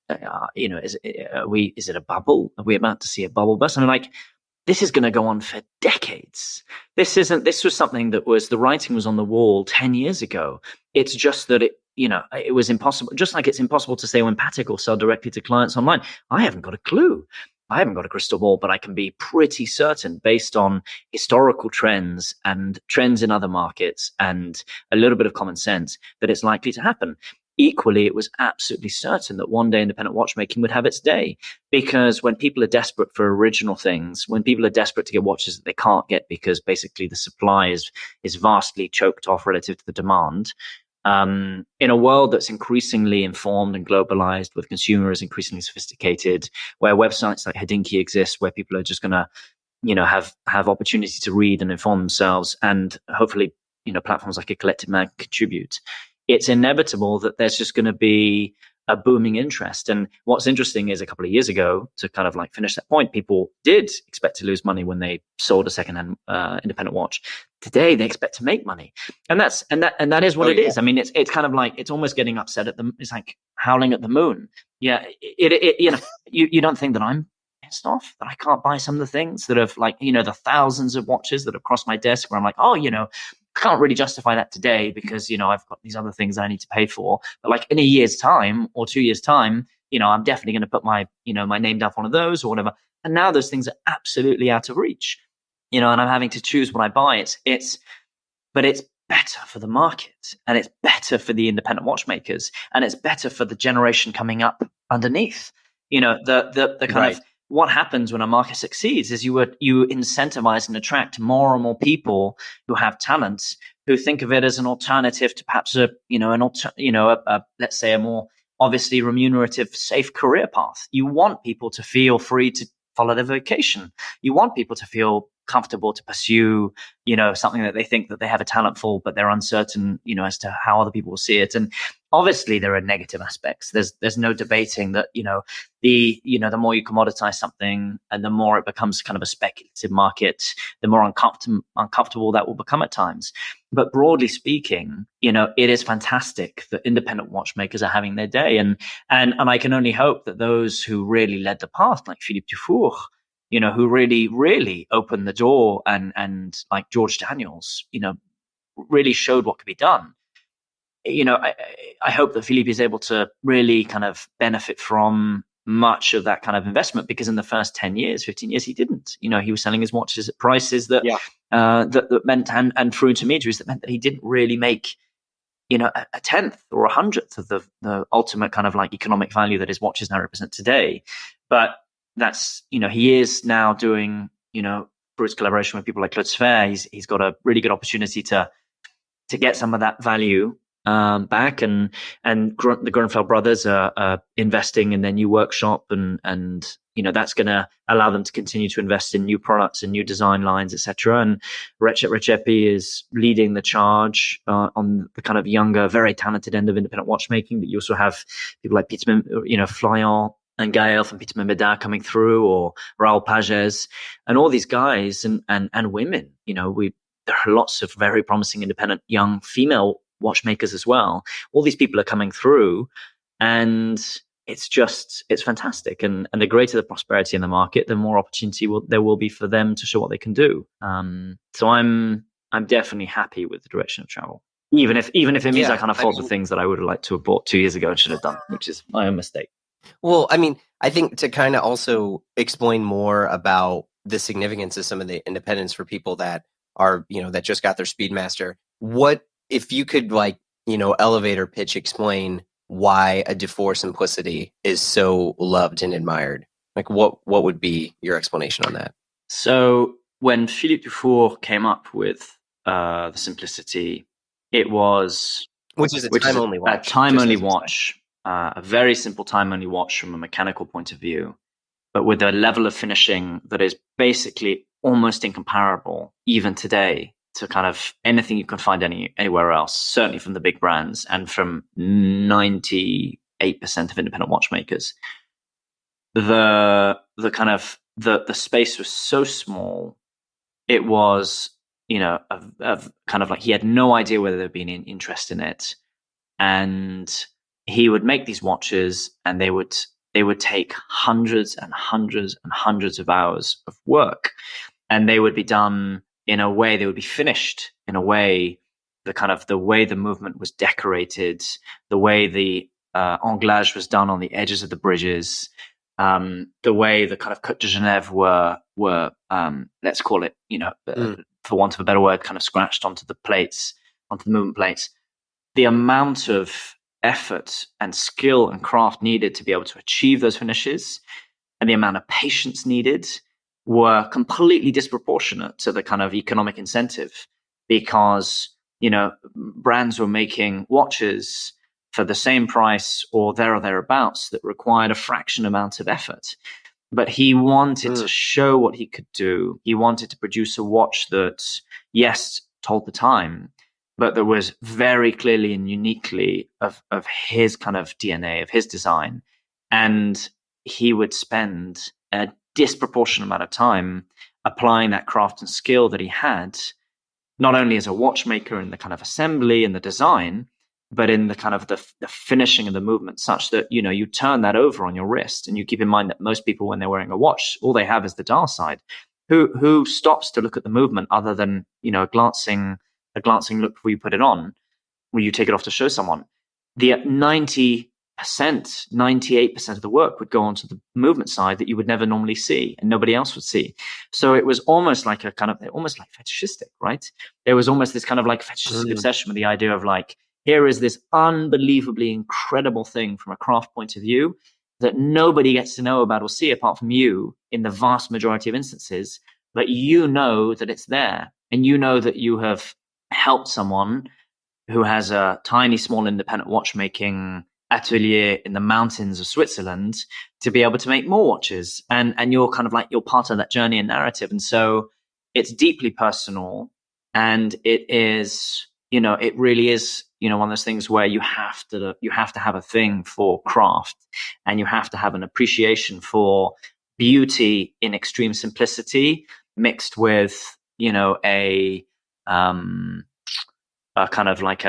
Is it a bubble? Are we about to see a bubble burst?" I mean, like, this is going to go on for decades. This was something that the writing was on the wall 10 years ago. It's just that it was impossible. Just like it's impossible to say when Patek will sell directly to clients online. I haven't got a clue. I haven't got a crystal ball, but I can be pretty certain based on historical trends and trends in other markets and a little bit of common sense that it's likely to happen. Equally, it was absolutely certain that one day independent watchmaking would have its day, because when people are desperate for original things, when people are desperate to get watches that they can't get because basically the supply is vastly choked off relative to the demand, in a world that's increasingly informed and globalized, with consumers increasingly sophisticated, where websites like Houdinki exist, where people are just going to, have opportunity to read and inform themselves, and hopefully, platforms like A Collective Man contribute. It's inevitable that there's just going to be a booming interest. And what's interesting is a couple of years ago, to kind of like finish that point, people did expect to lose money when they sold a secondhand independent watch. Today they expect to make money, and that is what it is. I mean, it's kind of like, it's almost getting upset at them. It's like howling at the moon. Yeah, you don't think that I'm pissed off that I can't buy some of the things that have, like, the thousands of watches that have crossed my desk where I'm like, oh, I can't really justify that today because, I've got these other things I need to pay for. But like in a year's time or 2 years' time, I'm definitely going to put my name down for one of those or whatever. And now those things are absolutely out of reach, and I'm having to choose what I buy. But it's better for the market, and it's better for the independent watchmakers, and it's better for the generation coming up underneath. The kind of what happens when a market succeeds is you incentivize and attract more and more people who have talents, who think of it as an alternative to perhaps let's say a more obviously remunerative, safe career path. You want people to feel free to follow their vocation. You want people to feel comfortable to pursue, something that they think that they have a talent for, but they're uncertain, as to how other people will see it. And obviously there are negative aspects. There's no debating that, the more you commoditize something and the more it becomes kind of a speculative market, the more uncomfortable that will become at times. But broadly speaking, it is fantastic that independent watchmakers are having their day. And I can only hope that those who really led the path, like Philippe Dufour, who really, really opened the door, and like George Daniels, really showed what could be done. I hope that Philippe is able to really kind of benefit from much of that kind of investment, because in the first 10 years, 15 years, he didn't. He was selling his watches at prices that that meant, and through intermediaries, that meant that he didn't really make a tenth or a hundredth of the ultimate kind of like economic value that his watches now represent today. But that's, he is now doing, through his collaboration with people like Claude Sfer, he's got a really good opportunity to get some of that value back. And the Grunfeld brothers are investing in their new workshop, and that's going to allow them to continue to invest in new products and new design lines, etc. And Recep Recepi is leading the charge on the kind of younger, very talented end of independent watchmaking. But you also have people like Peter, Florian and Gael from Peter Membeda coming through, or Raul Pages, and all these guys and women. There are lots of very promising independent young female watchmakers as well. All these people are coming through, and it's fantastic. And the greater the prosperity in the market, the more opportunity there will be for them to show what they can do. So I'm definitely happy with the direction of travel, even if it means I can't afford the things that I would have liked to have bought 2 years ago and should have done, which is my own mistake. Well, I mean, I think to kind of also explain more about the significance of some of the independence for people that are, that just got their Speedmaster, what if you could, like, elevator pitch explain why a Dufour simplicity is so loved and admired? Like, what would be your explanation on that? So when Philippe Dufour came up with the simplicity, it was which is a time-only watch. A time-only watch. A very simple time-only watch from a mechanical point of view, but with a level of finishing that is basically almost incomparable, even today, to kind of anything you can find anywhere else, certainly from the big brands and from 98% of independent watchmakers. The kind of the space was so small. It was, of kind of like, he had no idea whether there'd be any interest in it. And he would make these watches, and they would take hundreds and hundreds and hundreds of hours of work, and they would be done in a way, they would be finished in a way, the way the movement was decorated, the way the anglage was done on the edges of the bridges, the way the kind of Côte de Genève were let's call it, for want of a better word, kind of scratched onto the plates, onto the movement plates. The amount of effort and skill and craft needed to be able to achieve those finishes, and the amount of patience needed, were completely disproportionate to the kind of economic incentive, because brands were making watches for the same price or thereabouts that required a fraction amount of effort. But he wanted to show what he could do. He wanted to produce a watch that, yes, told the time, but that was very clearly and uniquely of his kind of DNA, of his design. And he would spend a disproportionate amount of time applying that craft and skill that he had, not only as a watchmaker in the kind of assembly and the design, but in the kind of the finishing of the movement, such that, you know, you turn that over on your wrist. And you keep in mind that most people, when they're wearing a watch, all they have is the dial side. Who stops to look at the movement other than, you know, a glancing look before you put it on, when you take it off to show someone? The 90%, 98% of the work would go onto the movement side that you would never normally see and nobody else would see. So it was almost like a kind of, almost like fetishistic, right? There was almost this kind of like fetishistic obsession with the idea of like, here is this unbelievably incredible thing from a craft point of view that nobody gets to know about or see apart from you in the vast majority of instances, but you know that it's there, and you know that you have helped someone who has a tiny, small independent watchmaking atelier in the mountains of Switzerland to be able to make more watches. And you're kind of like, you're part of that journey and narrative. And so it's deeply personal, and it is, you know, it really is, you know, one of those things where you have to have a thing for craft, and you have to have an appreciation for beauty in extreme simplicity mixed with, you know, a kind of like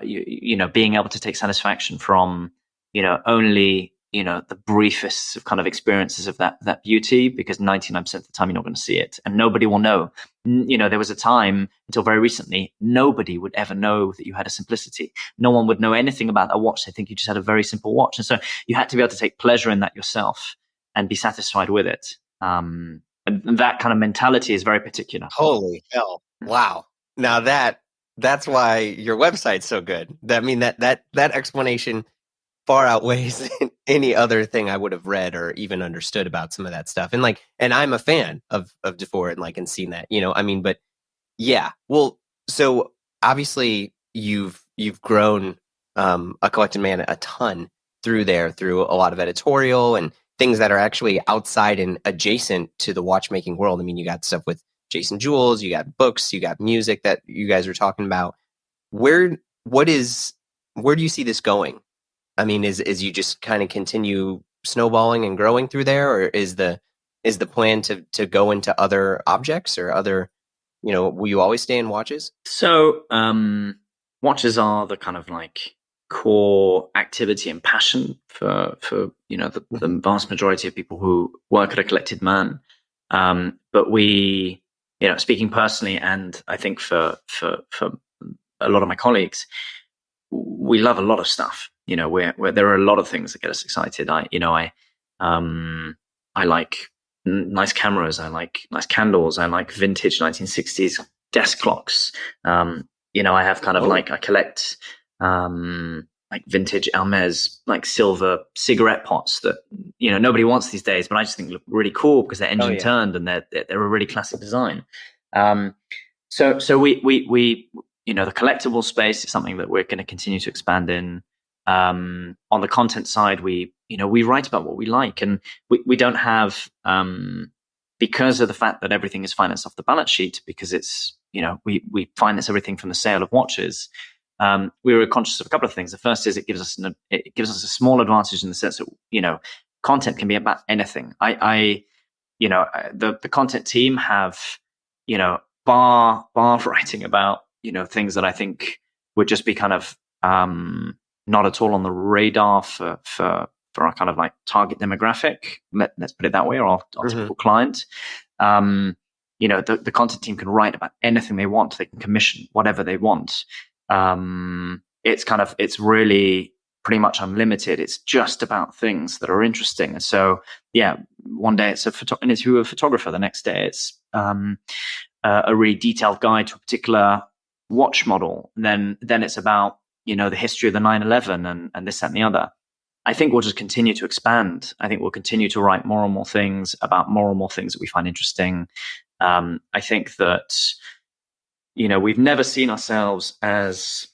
you know, being able to take satisfaction from, you know, only, you know, the briefest of kind of experiences of that beauty, because 99% of the time you're not going to see it, and nobody will know. You know, there was a time until very recently, nobody would ever know that you had a simplicity. No one would know anything about a watch. They think you just had a very simple watch. And so you had to be able to take pleasure in that yourself and be satisfied with it. And that kind of mentality is very particular. Holy hell. Wow. Now that's why your website's so good. I mean, that explanation far outweighs any other thing I would have read or even understood about some of that stuff. And I'm a fan of Dufour and seen that, you know, I mean, but yeah, well, so obviously you've grown a collected man a ton through a lot of editorial and things that are actually outside and adjacent to the watchmaking world. I mean, you got stuff with Jason Jules, you got books, you got music that you guys are talking about. Where do you see this going? I mean, is you just kind of continue snowballing and growing through there, or is the plan to go into other objects or other, you know, will you always stay in watches? So watches are the kind of like core activity and passion for you know, the vast majority of people who work at a collected man. But we, you know, speaking personally, and I think for a lot of my colleagues, we love a lot of stuff. You know, where there are a lot of things that get us excited. I like nice cameras. I like nice candles. I like vintage 1960s desk clocks. You know, I have kind of like, I collect like vintage Hermes, like silver cigarette pots that, you know, nobody wants these days, but I just think look really cool because they're engine turned and they're a really classic design. So we you know, the collectible space is something that we're going to continue to expand in. On the content side, we write about what we like, and we don't have, because of the fact that everything is financed off the balance sheet, because it's, you know, we finance everything from the sale of watches. We were conscious of a couple of things. The first is it gives us a small advantage in the sense that, you know, content can be about anything. You know, the content team have, you know, bar writing about, you know, things that I think would just be kind of not at all on the radar for our kind of like target demographic. Let's put it that way, or our typical client. You know, the content team can write about anything they want. They can commission whatever they want. It's really pretty much unlimited. It's just about things that are interesting. And so, yeah, one day it's an interview with a photographer. The next day it's a really detailed guide to a particular watch model. And then it's about, you know, the history of the 911 and this, that, and the other. I think we'll just continue to expand. I think we'll continue to write more and more things about more and more things that we find interesting. I think that, you know, we've never seen ourselves as,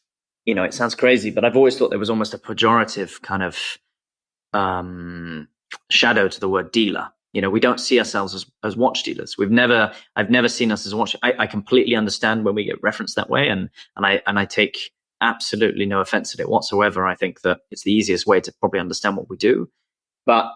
you know, it sounds crazy, but I've always thought there was almost a pejorative kind of shadow to the word dealer. we don't see ourselves as watch dealers. I've never seen us as a watch. I completely understand when we get referenced that way, and I take absolutely no offense at it whatsoever. I think that it's the easiest way to probably understand what we do. But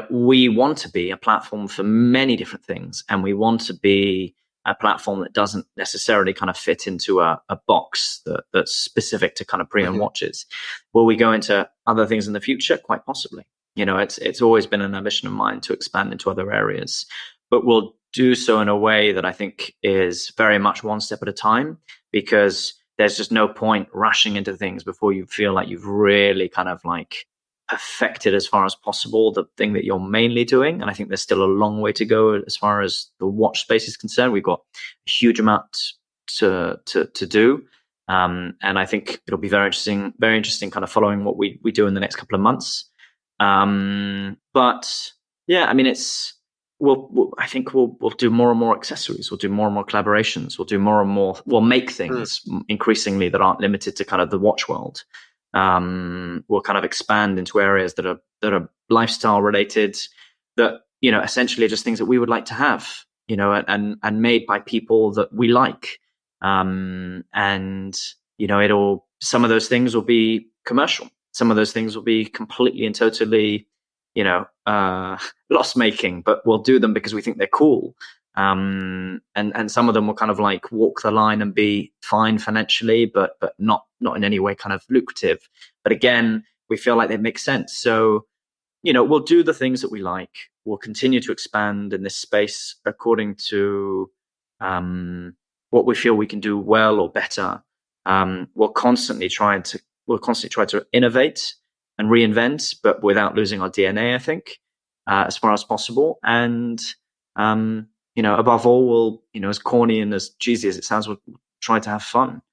we want to be a platform for many different things, and we want to be a platform that doesn't necessarily kind of fit into a box that's specific to kind of pre-owned watches. Will we go into other things in the future? Quite possibly. It's always been an ambition of mine to expand into other areas, but we'll do so in a way that I think is very much one step at a time, because there's just no point rushing into things before you feel like you've really kind of like perfected as far as possible the thing that you're mainly doing. And I think there's still a long way to go as far as the watch space is concerned. We've got a huge amount to do. And I think it'll be very interesting kind of following what we do in the next couple of months. But yeah, I mean, I think we'll do more and more accessories. We'll do more and more collaborations. We'll do more and more. We'll make things increasingly that aren't limited to kind of the watch world. We'll kind of expand into areas that are lifestyle related, that essentially are just things that we would like to have, and made by people that we like. And some of those things will be commercial. Some of those things will be completely and totally, loss making, but we'll do them because we think they're cool. And some of them will kind of like walk the line and be fine financially, but not in any way kind of lucrative. But again, we feel like they make sense. So, we'll do the things that we like. We'll continue to expand in this space according to what we feel we can do well or better. We'll constantly try to innovate and reinvent, but without losing our DNA, I think, as far as possible. And above all, we'll, as corny and as cheesy as it sounds, we'll try to have fun.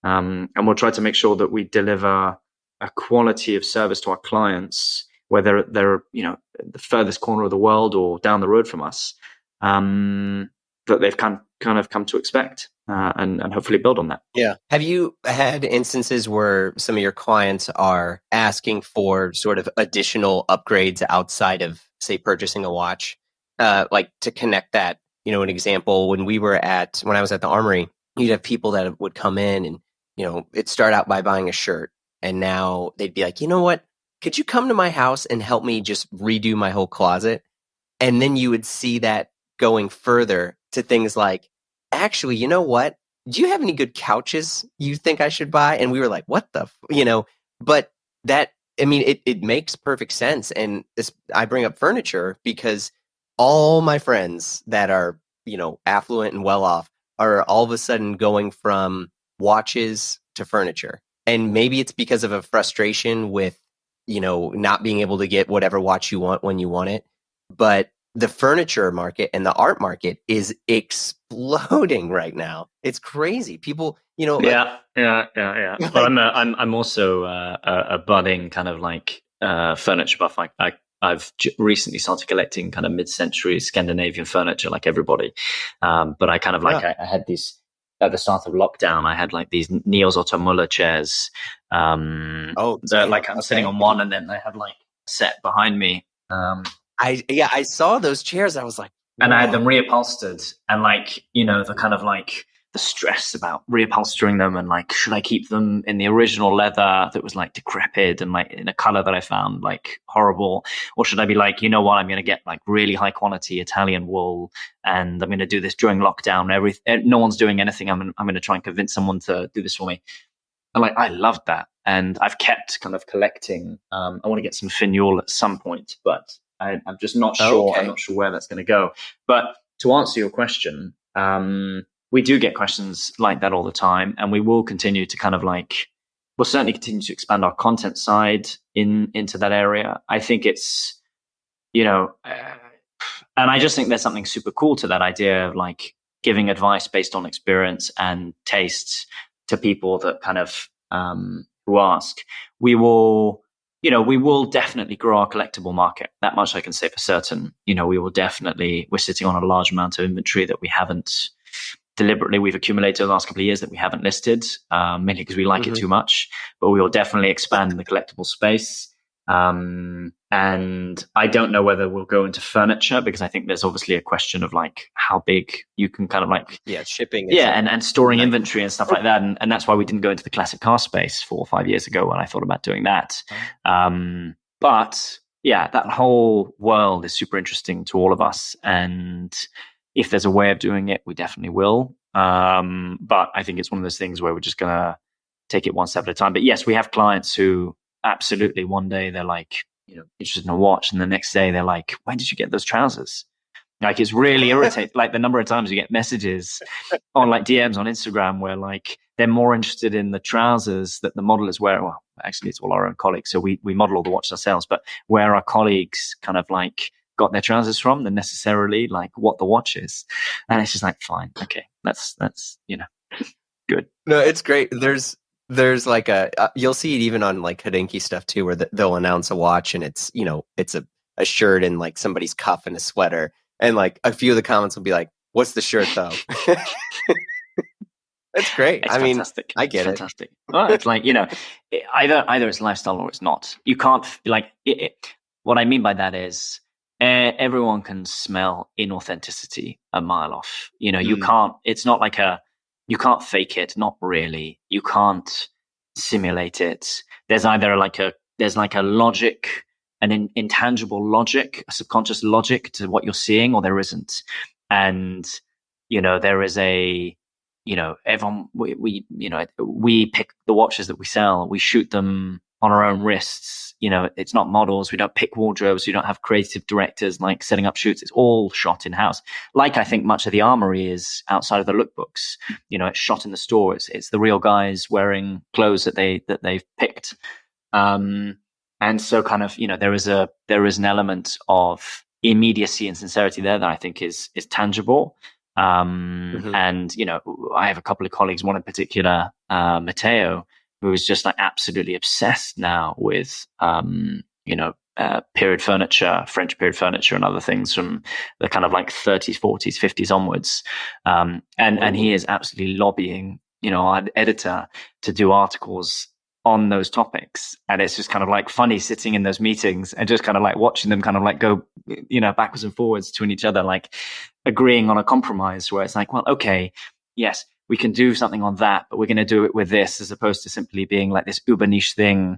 And we'll try to make sure that we deliver a quality of service to our clients, whether they're, the furthest corner of the world or down the road from us, that they've kind of come to expect, and hopefully build on that. Yeah. Have you had instances where some of your clients are asking for sort of additional upgrades outside of, say, purchasing a watch, like to connect that? An example, when I was at the Armory, you'd have people that would come in and, it'd start out by buying a shirt. And now they'd be like, you know what? Could you come to my house and help me just redo my whole closet? And then you would see that going further to things like, actually, you know what? Do you have any good couches you think I should buy? And we were like, what the, but that, I mean, it makes perfect sense. And I bring up furniture because all my friends that are, affluent and well off are all of a sudden going from watches to furniture. And maybe it's because of a frustration with, not being able to get whatever watch you want when you want it. But the furniture market and the art market is exploding right now. It's crazy. People, Yeah. But I'm also a budding kind of like furniture buff. I've recently started collecting kind of mid-century Scandinavian furniture, like everybody. But I kind of like I had these at the start of lockdown. I had like these Niels Otto Muller chairs. Like I'm sitting on one, and then I had like a set behind me. I saw those chairs. I was like, whoa. And I had them reupholstered, and like, the kind of like the stress about reupholstering them, and like, should I keep them in the original leather that was like decrepit and like in a color that I found like horrible, or should I be like, you know what, I'm going to get like really high quality Italian wool, and I'm going to do this during lockdown. No one's doing anything. I'm going to try and convince someone to do this for me. And like, I loved that, and I've kept kind of collecting. I want to get some finial at some point, but I'm just not sure. Okay. I'm not sure where that's going to go. But to answer your question, we do get questions like that all the time, and we will continue to kind of like, we'll certainly continue to expand our content side into that area. I think it's, and I just think there's something super cool to that idea of like giving advice based on experience and tastes to people that kind of who ask. We will definitely grow our collectible market. That much I can say for certain. We're sitting on a large amount of inventory that we haven't deliberately, we've accumulated the last couple of years that we haven't listed, mainly because we like it too much. But we will definitely expand in the collectible space. And I don't know whether we'll go into furniture, because I think there's obviously a question of like how big you can kind of like, shipping. and storing inventory and stuff like that. And that's why we didn't go into the classic car space 4 or 5 years ago when I thought about doing that. But yeah, that whole world is super interesting to all of us. And if there's a way of doing it, we definitely will. But I think it's one of those things where we're just going to take it one step at a time. But yes, we have clients who absolutely one day they're like, interested in a watch, and the next day they're like, where did you get those trousers? Like, it's really irritating. Like, the number of times you get messages on like DMs on Instagram where like they're more interested in the trousers that the model is wearing. Well, actually, it's all our own colleagues, so we model all the watches ourselves. But where our colleagues kind of like got their trousers from than necessarily like what the watch is. And it's just like, fine, okay, that's good. No, it's great. There's like you'll see it even on like Hodinkee stuff too, where they'll announce a watch and it's it's a shirt and like somebody's cuff and a sweater, and like a few of the comments will be like, "What's the shirt though?" That's great. It's fantastic. I get it. Fantastic. Well, it's like, either it's lifestyle or it's not. You can't like what I mean by that is everyone can smell inauthenticity a mile off. You can't. It's not like you can't fake it. Not really. You can't simulate it. There's either like a logic, an intangible logic, a subconscious logic to what you're seeing, or there isn't. And there is a everyone, we pick the watches that we sell, we shoot them on our own wrists. It's not models. We don't pick wardrobes. We don't have creative directors like setting up shoots. It's all shot in house. Like, I think much of the armory is outside of the lookbooks. It's shot in the store. It's the real guys wearing clothes that they've picked. And so kind of, there is an element of immediacy and sincerity there that I think is tangible. And I have a couple of colleagues, one in particular, Matteo, who is just like absolutely obsessed now with period furniture, French period furniture, and other things from the kind of like 30s, 40s, 50s onwards. And he is absolutely lobbying our editor to do articles on those topics. And it's just kind of like funny sitting in those meetings and just kind of like watching them kind of like go backwards and forwards between each other, like agreeing on a compromise where it's like, well, okay, yes, we can do something on that, but we're going to do it with this, as opposed to simply being like this uber niche thing,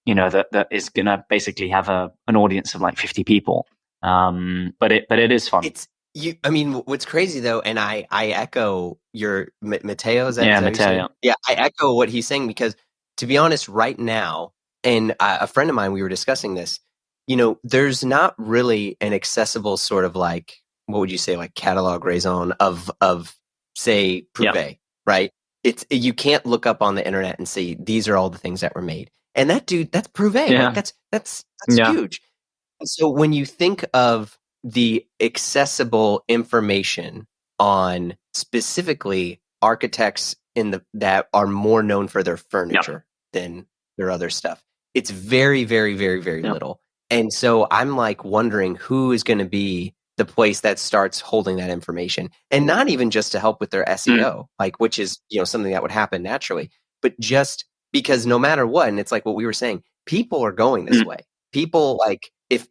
that is going to basically have an audience of like 50 people. But it is fun. What's crazy though, and I echo your Matteo's. Matteo. Yeah, I echo what he's saying, because to be honest, right now, and a friend of mine, we were discussing this, there's not really an accessible sort of like, what would you say, like catalog raison of say Prouvé, right? You can't look up on the internet and see these are all the things that were made. And that dude, that's Prouvé. Yeah. Like that's huge. And so when you think of the accessible information on specifically architects that are more known for their furniture than their other stuff, it's very, very, very, very little. And so I'm like wondering who is going to be the place that starts holding that information, and not even just to help with their SEO, like, which is, something that would happen naturally, but just because no matter what, and it's like what we were saying, people are going this way. People, like, if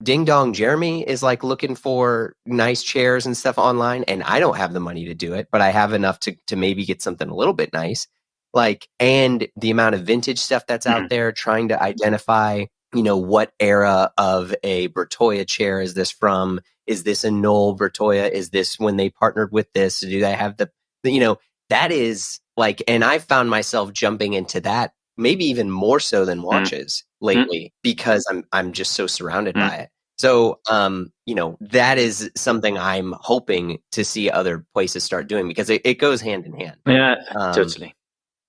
Ding Dong Jeremy is like looking for nice chairs and stuff online, and I don't have the money to do it, but I have enough to maybe get something a little bit nice, like, and the amount of vintage stuff that's out there, trying to identify, what era of a Bertoia chair is this from? Is this a Knoll Bertoia? Is this when they partnered with this? Do they have the that is like, and I found myself jumping into that maybe even more so than watches lately, because I'm just so surrounded by it. So, that is something I'm hoping to see other places start doing, because it goes hand in hand. Yeah, totally.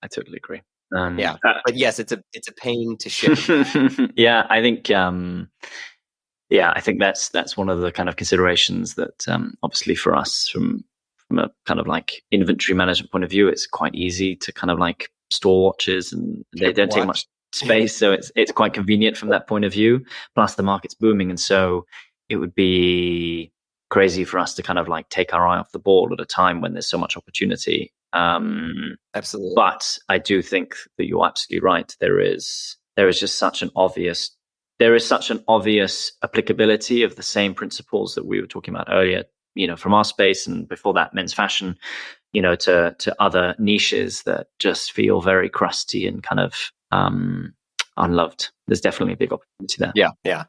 I totally agree. But yes, it's a pain to ship. Yeah, I think I think that's one of the kind of considerations that obviously for us from a kind of like inventory management point of view, it's quite easy to kind of like store watches, and they don't take much space, so it's quite convenient from that point of view. Plus the market's booming, and so it would be crazy for us to kind of like take our eye off the ball at a time when there's so much opportunity. Absolutely. But I do think that you're absolutely right. There is just such an obvious there is such an obvious applicability of the same principles that we were talking about earlier, from our space and before that men's fashion, to other niches that just feel very crusty and kind of unloved. There's definitely a big opportunity there. Yeah.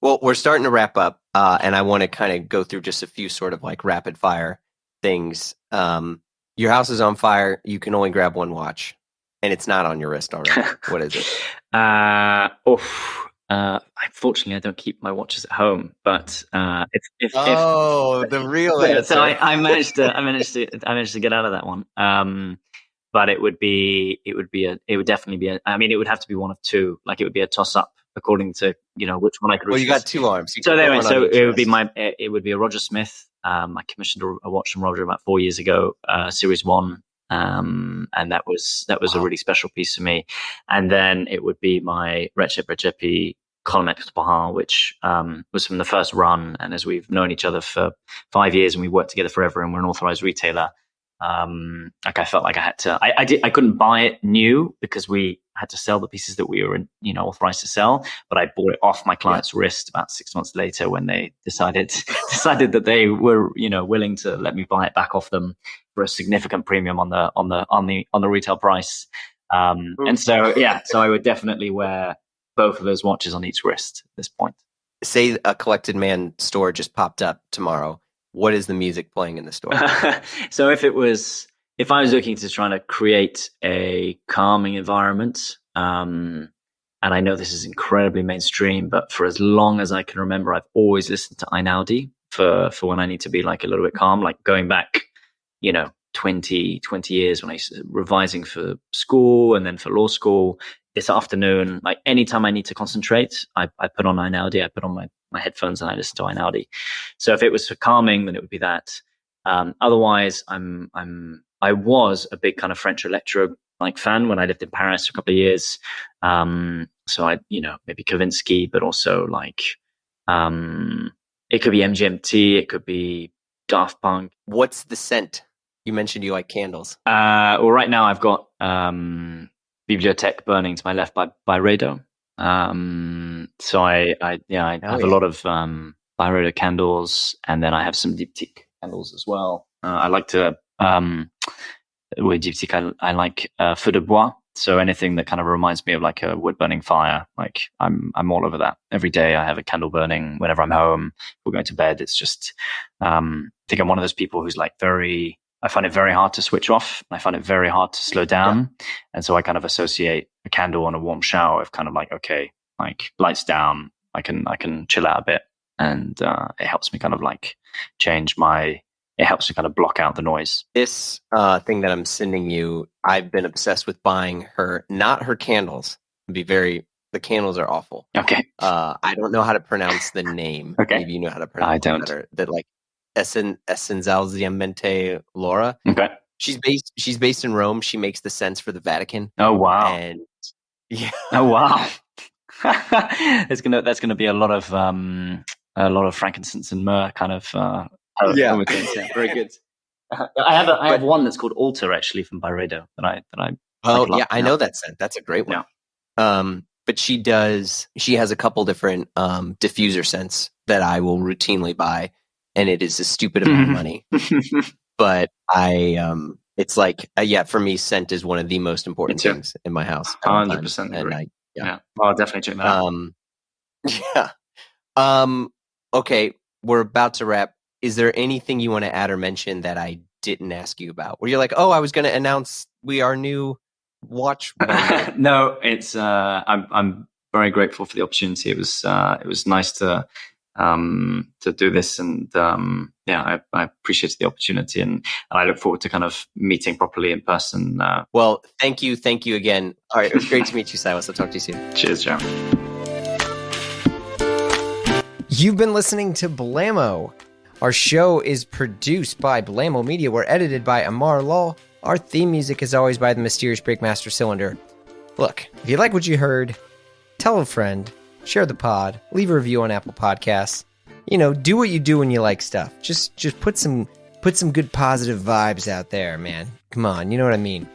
Well, we're starting to wrap up, and I want to kind of go through just a few sort of like rapid fire things. Your house is on fire. You can only grab one watch, and it's not on your wrist already. What is it? Unfortunately, I don't keep my watches at home, but the real answer. So I managed to get out of that one. But it would definitely be it would have to be one of two. Like it would be a toss up according to which one I could. Well, you got two arms. So there, it would be a Roger Smith. I commissioned a watch from Roger about 4 years ago, Series 1. And that was a really special piece for me. And then it would be my Recep Column Expoha, which was from the first run. And as we've known each other for 5 years and we worked together forever and we're an authorized retailer, I felt like I had to. I couldn't buy it new because we had to sell the pieces that we were authorized to sell. But I bought it off my client's wrist about 6 months later when they decided that they were willing to let me buy it back off them for a significant premium on the retail price. And so I would definitely wear both of those watches on each wrist at this point. Say a Collected Man store just popped up tomorrow. What is the music playing in the store? So if I was looking to try to create a calming environment, and I know this is incredibly mainstream, but for as long as I can remember, I've always listened to Einaudi for when I need to be like a little bit calm, like going back, 20 years when I was revising for school and then for law school. This afternoon, like anytime I need to concentrate, I put on Einaudi, I put on my headphones and I listen to Einaudi. So if it was for calming, then it would be that. Otherwise, I was a big kind of French electro like fan when I lived in Paris for a couple of years. So I, maybe Kavinsky, but also like it could be MGMT, it could be Daft Punk. What's the scent? You mentioned you like candles. Well, right now I've got Bibliothèque burning to my left by Byredo. So I have a lot of Byredo candles, and then I have some Diptyque candles as well. I like to with Diptyque I like feu de bois. So anything that kind of reminds me of like a wood burning fire, like I'm all over that. Every day I have a candle burning whenever I'm home. We're going to bed. It's just I think I'm one of those people who's like I find it very hard to switch off. I find it very hard to slow down. Yeah. And so I kind of associate a candle and a warm shower with kind of like, okay, like lights down, I can chill out a bit. And it helps me kind of like it helps me kind of block out the noise. This thing that I'm sending you, I've been obsessed with buying not her candles. The candles are awful. Okay. I don't know how to pronounce the name. Okay. Maybe you know how to pronounce it. I don't. Better. That like Essenzialmente Laura. Okay. She's based in Rome. She makes the scents for the Vatican. Oh wow. And yeah. Oh wow. that's gonna be a lot of frankincense and myrrh kind of yeah. Very good. I have one that's called Altar actually from Byredo that I I know that scent. That's a great one. Yeah. But she has a couple different diffuser scents that I will routinely buy. And it is a stupid amount of money, but it's like, for me, scent is one of the most important things in my house. 100% agree. Yeah. I'll definitely check that out. Okay. We're about to wrap. Is there anything you want to add or mention that I didn't ask you about? Where you're like, I was going to announce our new watch. No, it's, I'm very grateful for the opportunity. It was nice to do this, and I appreciate the opportunity, and I look forward to kind of meeting properly in person. Well, thank you again. All right, it was great to meet you, Silas. I'll talk to you soon. Cheers, Jeremy. You've been listening to Blamo. Our show is produced by Blamo Media. We're edited by Amar Law. Our theme music is always by the mysterious Breakmaster Cylinder. Look, if you like what you heard, tell a friend. Share the pod, leave a review on Apple Podcasts. Do what you do when you like stuff. Just put some good positive vibes out there, man. Come on, you know what I mean.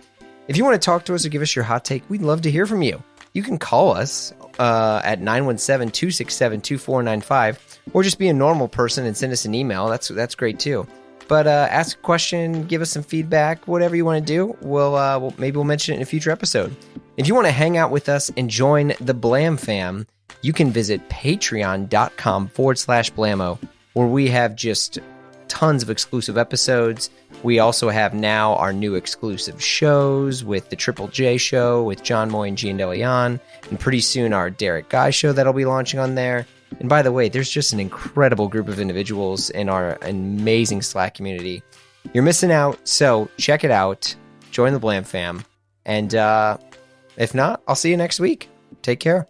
If you want to talk to us or give us your hot take, we'd love to hear from you. You can call us at 917-267-2495, or just be a normal person and send us an email. That's great too. But ask a question, give us some feedback, whatever you want to do. Maybe we'll mention it in a future episode. If you want to hang out with us and join the Blam fam, you can visit patreon.com/Blammo, where we have just tons of exclusive episodes. We also have now our new exclusive shows with the Triple J show with John Moy and Gian DeLeon, and pretty soon our Derek Guy show that'll be launching on there. And by the way, there's just an incredible group of individuals in our amazing Slack community. You're missing out, so check it out. Join the Blam fam. And if not, I'll see you next week. Take care.